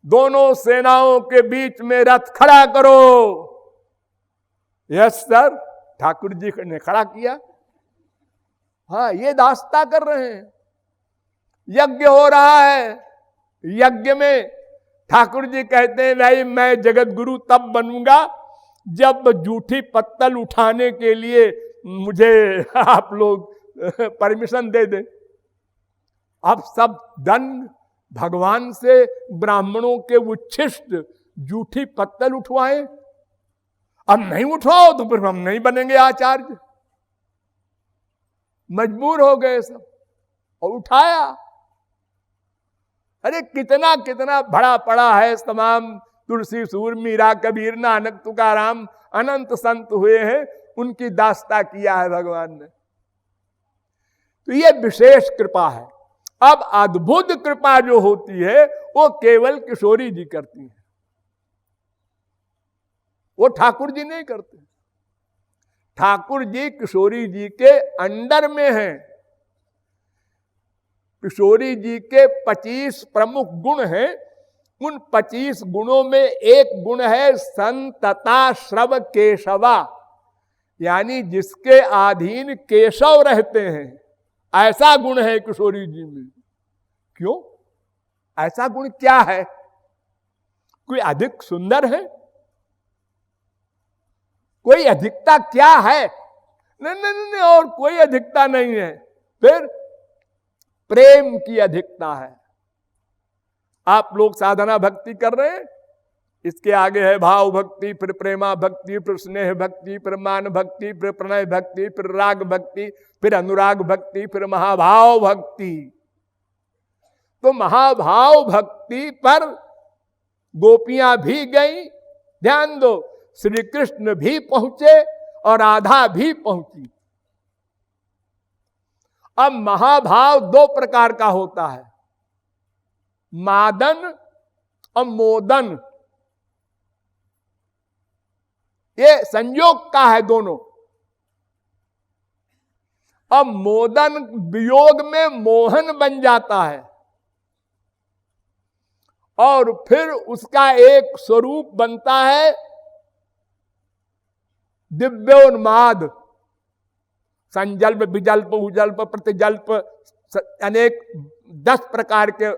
दोनों सेनाओं के बीच में रथ खड़ा करो। यस सर, ठाकुर जी ने खड़ा किया। हाँ, ये दास्ता कर रहे हैं। यज्ञ हो रहा है, यज्ञ में ठाकुर जी कहते हैं भाई मैं जगत गुरु तब बनूंगा जब जूठी पत्तल उठाने के लिए मुझे आप लोग परमिशन दे दें। अब सब दंड भगवान से ब्राह्मणों के उच्छिष्ट जूठी पत्तल उठवाए। अब नहीं उठवाओ तो फिर हम नहीं बनेंगे आचार्य। मजबूर हो गए सब और उठाया। अरे कितना कितना भड़ा पड़ा है, तमाम तुलसी सूर मीरा कबीर नानक तुकाराम अनंत संत हुए हैं, उनकी दास्ता किया है भगवान ने। तो ये विशेष कृपा है। अब अद्भुत कृपा जो होती है वो केवल किशोरी जी करती हैं, वो ठाकुर जी नहीं करते। ठाकुर जी किशोरी जी के अंडर में हैं। किशोरी जी के 25 प्रमुख गुण हैं। उन 25 गुणों में एक गुण है संतता श्रव केशवा, यानी जिसके अधीन केशव रहते हैं, ऐसा गुण है किशोरी जी में। क्यों? ऐसा गुण क्या है? कोई अधिक सुंदर है? कोई अधिकता क्या है? नहीं नहीं नहीं, और कोई अधिकता नहीं है। फिर प्रेम की अधिकता है। आप लोग साधना भक्ति कर रहे हैं, इसके आगे है भाव भक्ति, फिर प्रेमा भक्ति, फिर स्नेह भक्ति, फिर मान भक्ति, फिर प्रणय भक्ति, फिर राग भक्ति, फिर अनुराग भक्ति, फिर महाभाव भक्ति। तो महाभाव भक्ति पर गोपियां भी गई, ध्यान दो, श्री कृष्ण भी पहुंचे और राधा भी पहुंची। अब महाभाव दो प्रकार का होता है, मादन और मोदन। ये संयोग का है दोनों। अब मोदन वियोग में मोहन बन जाता है और फिर उसका एक स्वरूप बनता है दिव्योन्माद। संजल्प, विजल्प, उजल्प, प्रतिजल्प, अनेक 10 प्रकार के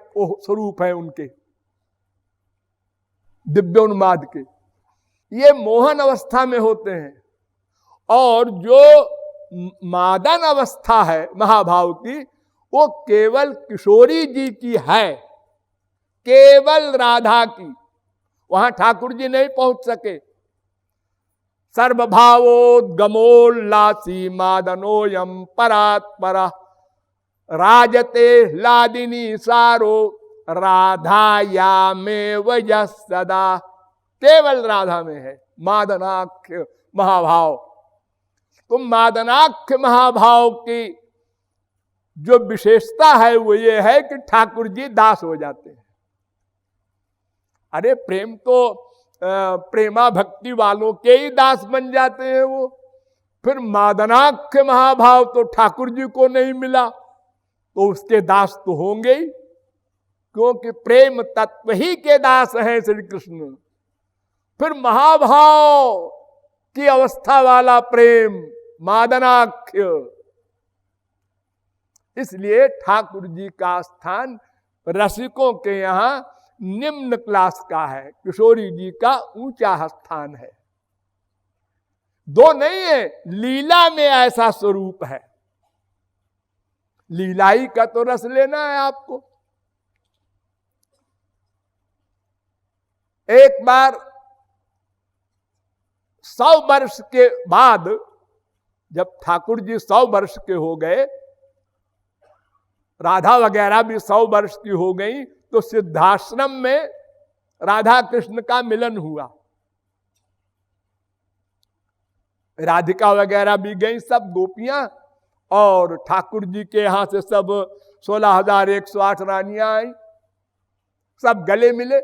स्वरूप हैं उनके, दिव्योन्माद के। ये मोहन अवस्था में होते हैं। और जो मादन अवस्था है महाभाव की, वो केवल किशोरी जी की है, केवल राधा की। वहां ठाकुर जी नहीं पहुंच सके। सर्वभावोद्गमोल्लासी मादनोयम परात्परा राजते लादिनी सारो राधाया में वजह सदा। केवल राधा में है मादनाख्य महाभाव। तो मादनाख्य महाभाव की जो विशेषता है वो ये है कि ठाकुर जी दास हो जाते हैं। अरे प्रेम तो प्रेमा भक्ति वालों के ही दास बन जाते हैं वो। फिर मादनाख्य महाभाव तो ठाकुर जी को नहीं मिला तो उसके दास तो होंगे ही, क्योंकि प्रेम तत्व ही के दास हैं श्री कृष्ण। फिर महाभाव की अवस्था वाला प्रेम मादनाख्य। इसलिए ठाकुर जी का स्थान रसिकों के यहां निम्न क्लास का है, किशोरी जी का ऊंचा स्थान है। दो नहीं है, लीला में ऐसा स्वरूप है। लीलाई का तो रस लेना है आपको। एक बार 100 वर्ष के बाद, जब ठाकुर जी 100 वर्ष के हो गए, राधा वगैरह भी 100 वर्ष की हो गई, तो सिद्धाश्रम में राधा कृष्ण का मिलन हुआ। राधिका वगैरह भी गई, सब गोपियां, और ठाकुर जी के यहां से सब 16,108 रानियां आई, सब गले मिले।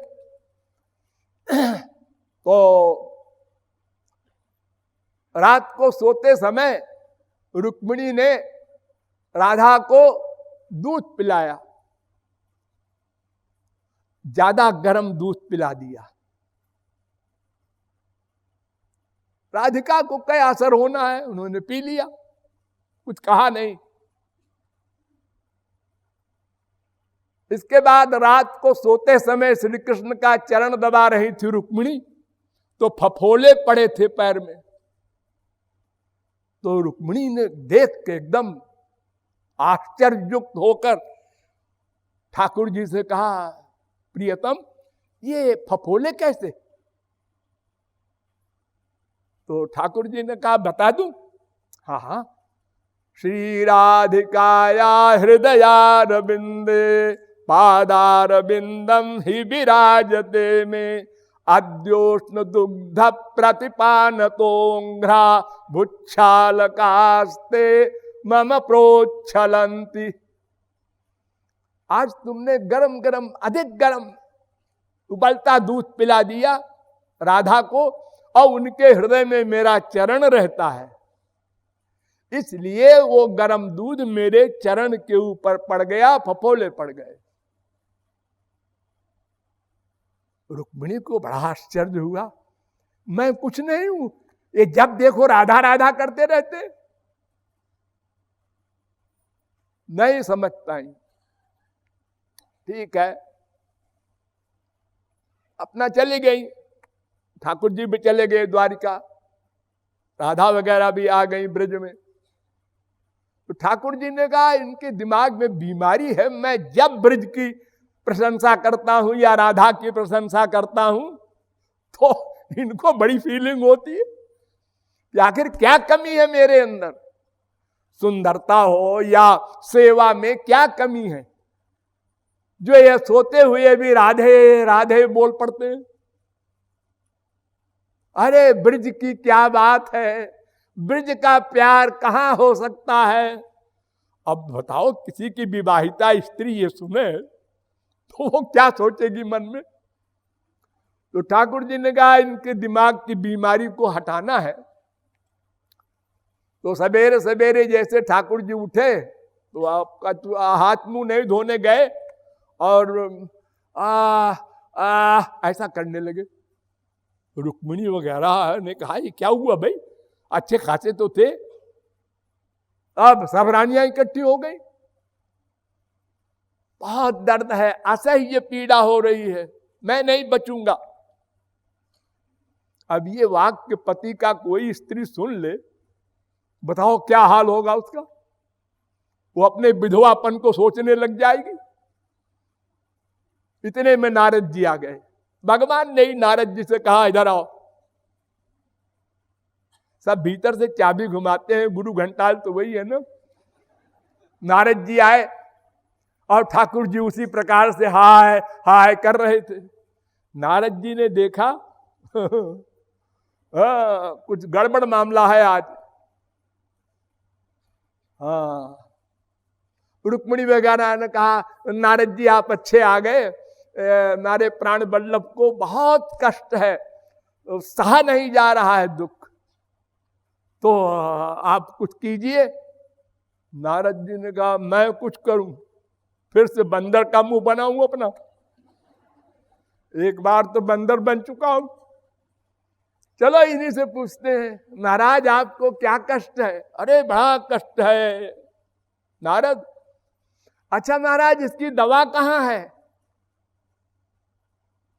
तो रात को सोते समय रुक्मिणी ने राधा को दूध पिलाया, ज्यादा गर्म दूध पिला दिया। राधिका को क्या असर होना है, उन्होंने पी लिया, कुछ कहा नहीं। इसके बाद रात को सोते समय श्री कृष्ण का चरण दबा रही थी रुक्मिणी, तो फफोले पड़े थे पैर में। तो रुक्मिणी ने देख के एकदम आश्चर्ययुक्त होकर ठाकुर जी से कहा, प्रियतम ये फफोले कैसे? तो ठाकुर जी ने कहा, बता दूं? हाँ हाँ। श्री राधिकाया हृदयारविंदे पादारविंदम ही विराजते में अद्योष्ण दुग्ध प्रतिपानतोंघ्रा भुच्छालकास्ते मम प्रोच्छलंती। आज तुमने गरम गरम, अधिक गरम उबलता दूध पिला दिया राधा को, और उनके हृदय में मेरा चरण रहता है, इसलिए वो गरम दूध मेरे चरण के ऊपर पड़ गया, फफोले पड़ गए। रुक्मिणी को बड़ा आश्चर्य हुआ, मैं कुछ नहीं हूं, ये जब देखो राधा राधा करते रहते, नहीं समझ पाई। ठीक है, अपना चली गई, ठाकुर जी भी चले गए द्वारिका, राधा वगैरह भी आ गई ब्रज में। तो ठाकुर जी ने कहा इनके दिमाग में बीमारी है, मैं जब ब्रज की प्रशंसा करता हूं या राधा की प्रशंसा करता हूं तो इनको बड़ी फीलिंग होती है कि आखिर क्या कमी है मेरे अंदर, सुंदरता हो या सेवा में क्या कमी है जो ये सोते हुए भी राधे राधे बोल पड़ते हैं। अरे ब्रज की क्या बात है, ब्रज का प्यार कहां हो सकता है। अब बताओ किसी की विवाहिता स्त्री ये सुने तो वो क्या सोचेगी मन में। तो ठाकुर जी ने कहा इनके दिमाग की बीमारी को हटाना है। तो सवेरे सवेरे जैसे ठाकुर जी उठे तो आपका हाथ मुंह नहीं धोने गए और ऐसा करने लगे। रुक्मिणी वगैरह ने कहा ये क्या हुआ भाई, अच्छे खासे तो थे, अब सब रानियां इकट्ठी हो गई, बहुत दर्द है, असह्य पीड़ा हो रही है, मैं नहीं बचूंगा। अब ये वाक्य पति का कोई स्त्री सुन ले, बताओ क्या हाल होगा उसका। वो अपने विधवापन को सोचने लग जाएगी। इतने में नारद जी आ गए। भगवान ने ही नारद जी से कहा इधर आओ। सब भीतर से चाबी घुमाते हैं, गुरु घंटाल तो वही है ना। नारद जी आए और ठाकुर जी उसी प्रकार से हाय हाय कर रहे थे। नारद जी ने देखा कुछ गड़बड़ मामला है आज। हाँ, रुक्मिणी वगैरह ने कहा नारद जी आप अच्छे आ गए, नारे प्राण वल्लभ को बहुत कष्ट है, सहा नहीं जा रहा है दुख, तो आप कुछ कीजिए। नारद जी ने कहा मैं कुछ करूं, फिर से बंदर का मुंह बनाऊं अपना। एक बार तो बंदर बन चुका हूं। चलो इन्हीं से पूछते हैं, महाराज आपको क्या कष्ट है। अरे बड़ा कष्ट है नारद। अच्छा महाराज इसकी दवा कहां है।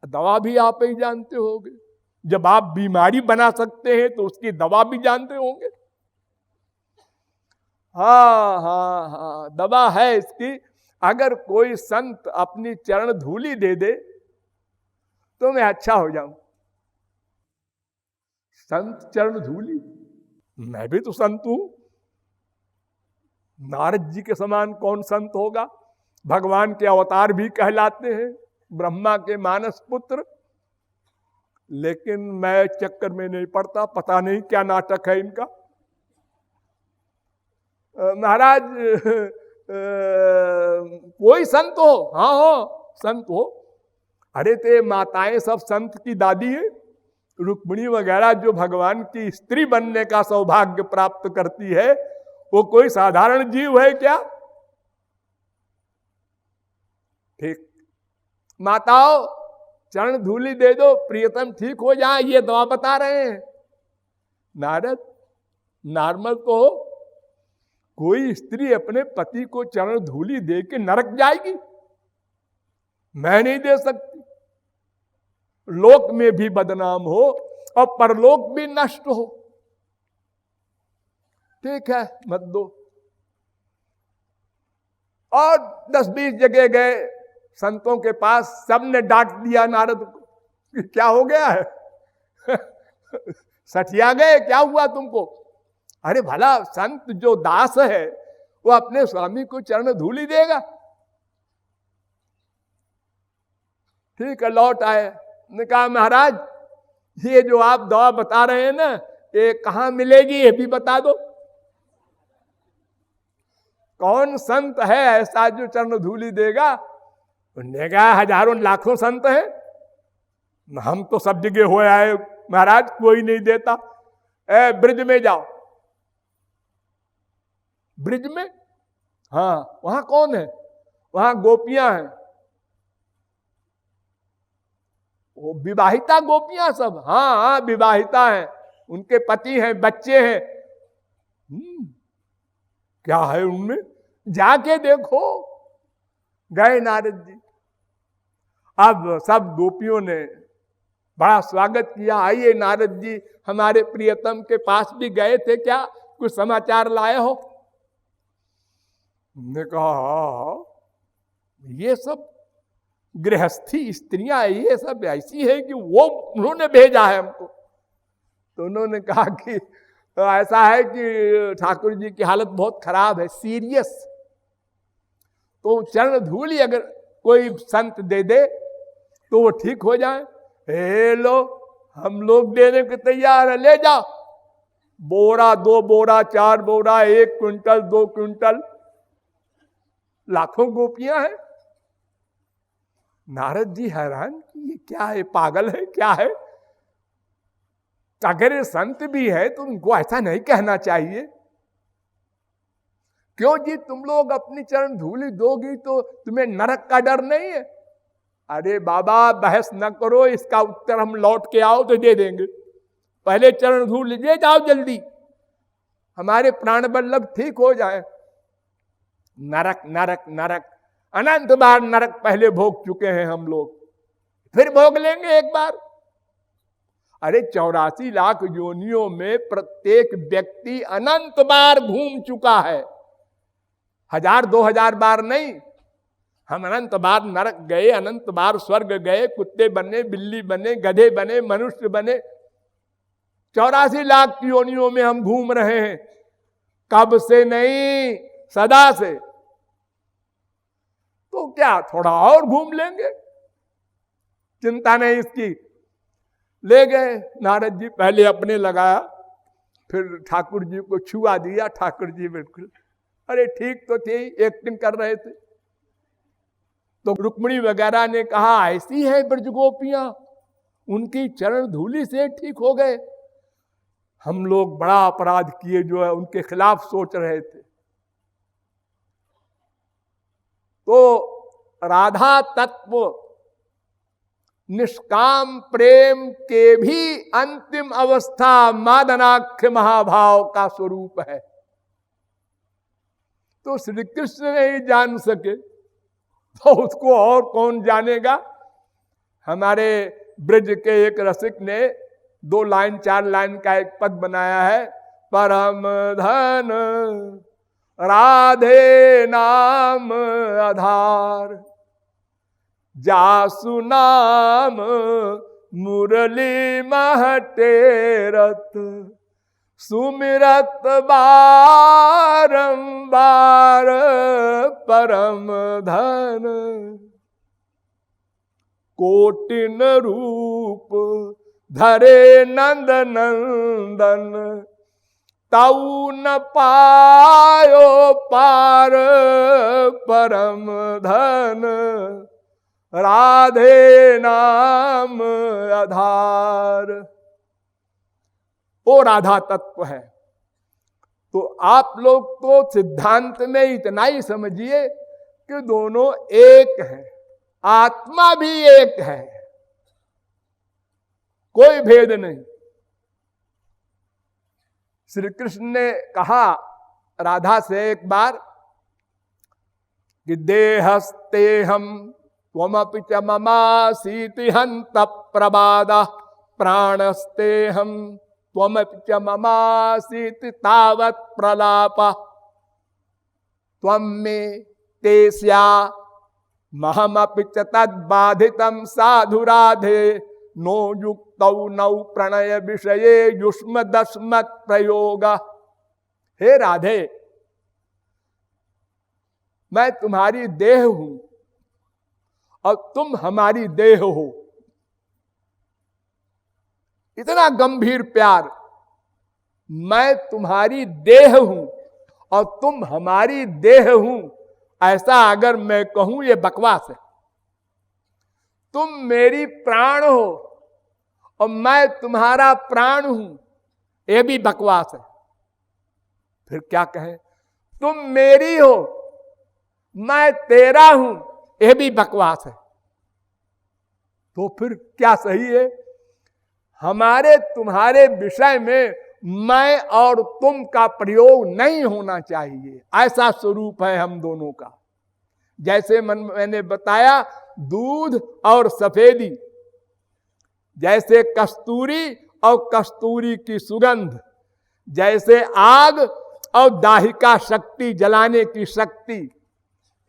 दवा भी आप ही जानते होंगे, जब आप बीमारी बना सकते हैं तो उसकी दवा भी जानते होंगे। हाँ हाँ हाँ, दवा है इसकी, अगर कोई संत अपनी चरण धूली दे दे तो मैं अच्छा हो जाऊं। संत चरण धूली, मैं भी तो संत हूं। नारद जी के समान कौन संत होगा। भगवान के अवतार भी कहलाते हैं, ब्रह्मा के मानस पुत्र। लेकिन मैं चक्कर में नहीं पड़ता, पता नहीं क्या नाटक है इनका। महाराज कोई संत हो। हाँ हो संत हो। अरे ते माताएं सब संत की दादी है। रुक्मिणी वगैरह जो भगवान की स्त्री बनने का सौभाग्य प्राप्त करती है वो कोई साधारण जीव है क्या। ठीक, माताओं चरण धूली दे दो, प्रियतम ठीक हो जाए, ये दवा बता रहे हैं। नारद नॉर्मल तो हो, कोई स्त्री अपने पति को चरण धूली दे के नरक जाएगी। मैं नहीं दे सकती। लोक में भी बदनाम हो और परलोक भी नष्ट हो। ठीक है मत दो। और 10-20 जगह गए संतों के पास, सबने डांट दिया नारद को। क्या हो गया है सठिया गए, क्या हुआ तुमको। अरे भला संत जो दास है वो अपने स्वामी को चरण धूली देगा। ठीक है लौट आए, ने कहा महाराज ये जो आप दवा बता रहे हैं ना, ये कहाँ मिलेगी ये भी बता दो। कौन संत है ऐसा जो चरण धूलि देगा? उन्होंने कहा हजारों लाखों संत हैं, हम तो सब जगह हो आए महाराज, कोई नहीं देता। ब्रिज में जाओ। ब्रिज में? हाँ, वहां कौन है? वहां गोपियां हैं, वो विवाहिता गोपियां सब। हाँ हाँ, विवाहिता हैं, उनके पति हैं, बच्चे हैं। क्या है उनमें? जाके देखो। गए नारद जी। अब सब गोपियों ने बड़ा स्वागत किया। आइए नारद जी, हमारे प्रियतम के पास भी गए थे, क्या कुछ समाचार लाए हो? ने कहा ये सब गृहस्थी स्त्रियां, ये सब ऐसी है कि वो उन्होंने भेजा है हमको। तो उन्होंने कहा कि ऐसा है कि ठाकुर जी की हालत बहुत खराब है, सीरियस। तो चरण धूलि अगर कोई संत दे दे तो वो ठीक हो जाए। हे लो, हम लोग देने के तैयार है, ले जाओ। बोरा, 2 बोरा, 4 बोरा, 1 क्विंटल, 2 क्विंटल, लाखों गोपियां हैं। नारद जी हैरान कि ये क्या है, पागल है क्या है? अगर ये संत भी है तो उनको ऐसा नहीं कहना चाहिए। क्यों जी, तुम लोग अपनी चरण धूलि दोगी तो तुम्हें नरक का डर नहीं है? अरे बाबा बहस न करो, इसका उत्तर हम लौट के आओ तो दे देंगे। पहले चरण धूलि ले जाओ जल्दी, हमारे प्राण वल्लभ ठीक हो जाए। नरक नरक नरक, अनंत बार नरक पहले भोग चुके हैं हम लोग, फिर भोग लेंगे एक बार। अरे 84 लाख योनियों में प्रत्येक व्यक्ति अनंत बार घूम चुका है, 1000-2000 बार नहीं। हम अनंत बार नरक गए, अनंत बार स्वर्ग गए, कुत्ते बने, बिल्ली बने, गधे बने, मनुष्य बने। 84 लाख योनियों में हम घूम रहे हैं। कब से नहीं, सदा से। तो क्या थोड़ा और घूम लेंगे, चिंता नहीं इसकी। ले गए नारद जी, पहले अपने लगाया, फिर ठाकुर जी को छुआ दिया। ठाकुर जी बिल्कुल, अरे ठीक तो थे, एक्टिंग कर रहे थे। तो रुक्मिणी वगैरह ने कहा ऐसी है ब्रज गोपियां, उनकी चरण धूलि से ठीक हो गए। हम लोग बड़ा अपराध किए जो है उनके खिलाफ सोच रहे थे। तो राधा तत्व निष्काम प्रेम के भी अंतिम अवस्था मादनाख्य महाभाव का स्वरूप है। तो श्री कृष्ण नहीं जान सके तो उसको और कौन जानेगा। हमारे ब्रज के एक रसिक ने 2 लाइन 4 लाइन का एक पद बनाया है। परम धन राधे नाम आधार, जासु नाम मुरली महटेरत, सुमिरत बारंबार परम धन, कोटिन रूप धरे नंद नंदन, ताऊ न पायो पार परम धन, राधे नाम आधार। वो राधा तत्व है। तो आप लोग तो सिद्धांत में इतना ही समझिए कि दोनों एक है, आत्मा भी एक है, कोई भेद नहीं। श्री कृष्ण ने कहा राधा से एक बार कि देहस्ते हम त्वमपि च ममासीति हन्त प्रबादा, प्राणस्ते हम त्वमपि च ममासीति तावत् प्रलापा, त्वं मे ते स्या महमपि च तद्बाधितं साधु राधे, नो युक्तौ नौ प्रणय विषये युष्म दस्मत् प्रयोग। हे राधे, मैं तुम्हारी देह हूं और तुम हमारी देह हो। इतना गंभीर प्यार, मैं तुम्हारी देह हूं और तुम हमारी देह हूं, ऐसा अगर मैं कहूं ये बकवास है। तुम मेरी प्राण हो और मैं तुम्हारा प्राण हूं, ये भी बकवास है। फिर क्या कहें, तुम मेरी हो मैं तेरा हूं, ये भी बकवास है। तो फिर क्या सही है? हमारे तुम्हारे विषय में मैं और तुम का प्रयोग नहीं होना चाहिए, ऐसा स्वरूप है हम दोनों का। जैसे मैंने बताया दूध और सफेदी, जैसे कस्तूरी और कस्तूरी की सुगंध, जैसे आग और दाहिका शक्ति, जलाने की शक्ति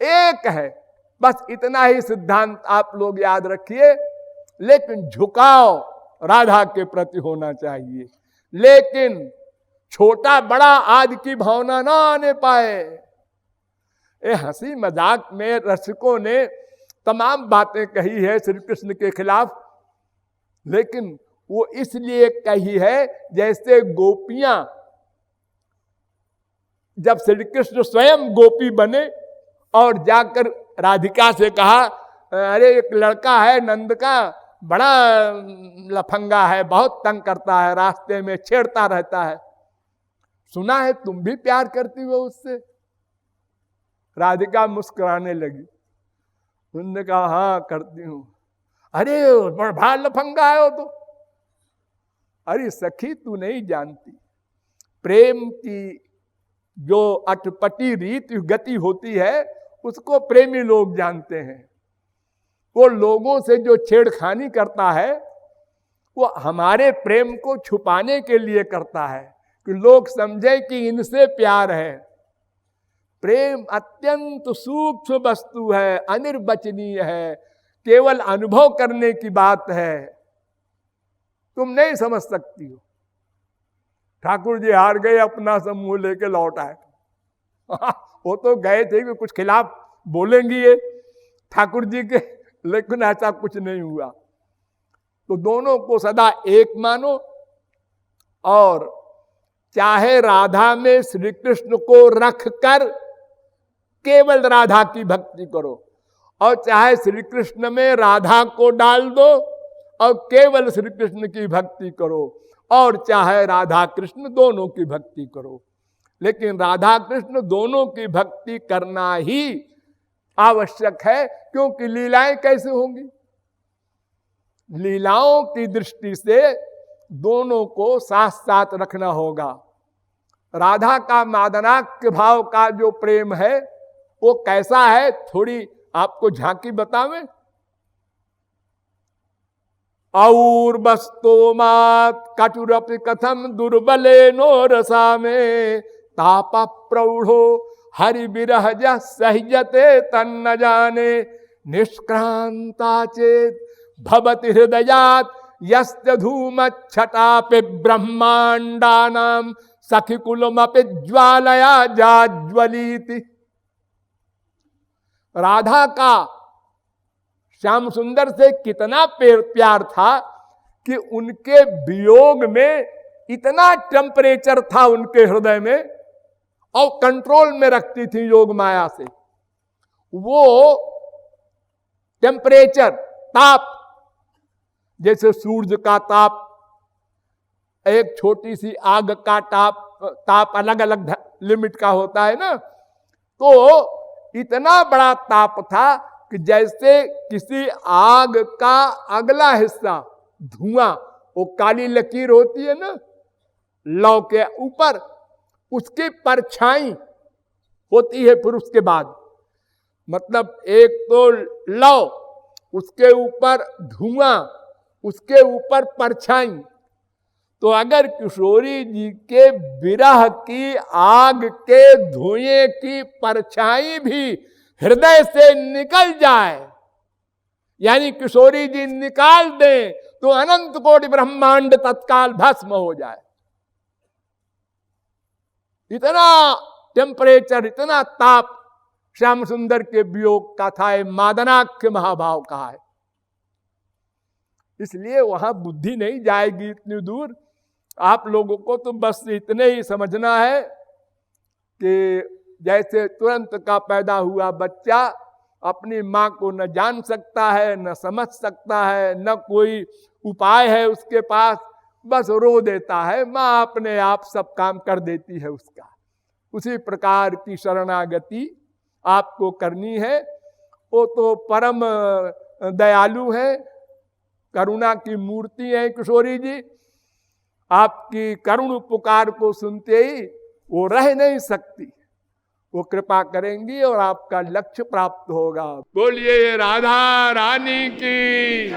एक है। बस इतना ही सिद्धांत आप लोग याद रखिए। लेकिन झुकाव राधा के प्रति होना चाहिए, लेकिन छोटा बड़ा आदि की भावना ना आने पाए। ये हंसी मजाक में रसिकों ने तमाम बातें कही है श्री कृष्ण के खिलाफ, लेकिन वो इसलिए कही है जैसे गोपियां, जब श्री कृष्ण स्वयं गोपी बने और जाकर राधिका से कहा, अरे एक लड़का है नंद का, बड़ा लफंगा है, बहुत तंग करता है, रास्ते में छेड़ता रहता है, सुना है तुम भी प्यार करती हो उससे। राधिका मुस्कुराने लगी, उन्होंने कहा हाँ करती हूं। अरे बड़ा लफंगा है वो तो। अरे सखी तू नहीं जानती, प्रेम की जो अटपटी रीति गति होती है उसको प्रेमी लोग जानते हैं। वो लोगों से जो छेड़खानी करता है वो हमारे प्रेम को छुपाने के लिए करता है कि लोग समझे कि इनसे प्यार है। प्रेम अत्यंत सूक्ष्म वस्तु है, अनिर्वचनीय है, केवल अनुभव करने की बात है, तुम नहीं समझ सकती हो। ठाकुर जी हार गए, अपना समूह लेके लौट आए। वो तो गए थे कि कुछ खिलाफ बोलेंगी ये ठाकुर जी के, लेकिन ऐसा कुछ नहीं हुआ। तो दोनों को सदा एक मानो और चाहे राधा में श्री कृष्ण को रखकर केवल राधा की भक्ति करो, और चाहे श्री कृष्ण में राधा को डाल दो और केवल श्री कृष्ण की भक्ति करो, और चाहे राधा कृष्ण दोनों की भक्ति करो। लेकिन राधा कृष्ण दोनों की भक्ति करना ही आवश्यक है, क्योंकि लीलाएं कैसे होंगी? लीलाओं की दृष्टि से दोनों को साथ साथ रखना होगा। राधा का मादनाक्य भाव का जो प्रेम है वो कैसा है, थोड़ी आपको झांकी बतावें। और वस्तो मात कटुरपि कथम दुर्बले नो रसा में ताप प्रौढ़ो हरि विरह जह सहजते तन्न जाने निष्क्रांता चेत भवति हृदयात यस्य धूम छटापि ब्रह्मांडानाम सखिकुलमपि ज्वालया जाज्वलीति। राधा का श्याम सुंदर से कितना प्यार था कि उनके वियोग में इतना टेम्परेचर था उनके हृदय में, और कंट्रोल में रखती थी योग माया से। वो टेम्परेचर, ताप, जैसे सूरज का ताप, एक छोटी सी आग का ताप अलग अलग लिमिट का होता है ना, तो इतना बड़ा ताप था कि जैसे किसी आग का अगला हिस्सा धुआं, वो काली लकीर होती है ना लौ के ऊपर, उसकी परछाई होती है। फिर उसके बाद मतलब एक तो लौ, उसके ऊपर धुआं, उसके ऊपर परछाई। तो अगर किशोरी जी के विरह की आग के धुएं की परछाई भी हृदय से निकल जाए, यानी किशोरी जी निकाल दें, तो अनंत कोटि ब्रह्मांड तत्काल भस्म हो जाए। इतना टेम्परेचर, इतना ताप श्याम सुंदर के वियोग का था। मादनाख्य महाभाव कहा है। इसलिए वहां बुद्धि नहीं जाएगी इतनी दूर। आप लोगों को तो बस इतने ही समझना है कि जैसे तुरंत का पैदा हुआ बच्चा अपनी माँ को न जान सकता है, न समझ सकता है, न कोई उपाय है उसके पास, बस रो देता है, माँ अपने आप सब काम कर देती है उसका। उसी प्रकार की शरणागति आपको करनी है। वो तो परम दयालु है, करुणा की मूर्ति है किशोरी जी। आपकी करुण पुकार को सुनते ही वो रह नहीं सकती, वो कृपा करेंगी और आपका लक्ष्य प्राप्त होगा। बोलिए राधा रानी की।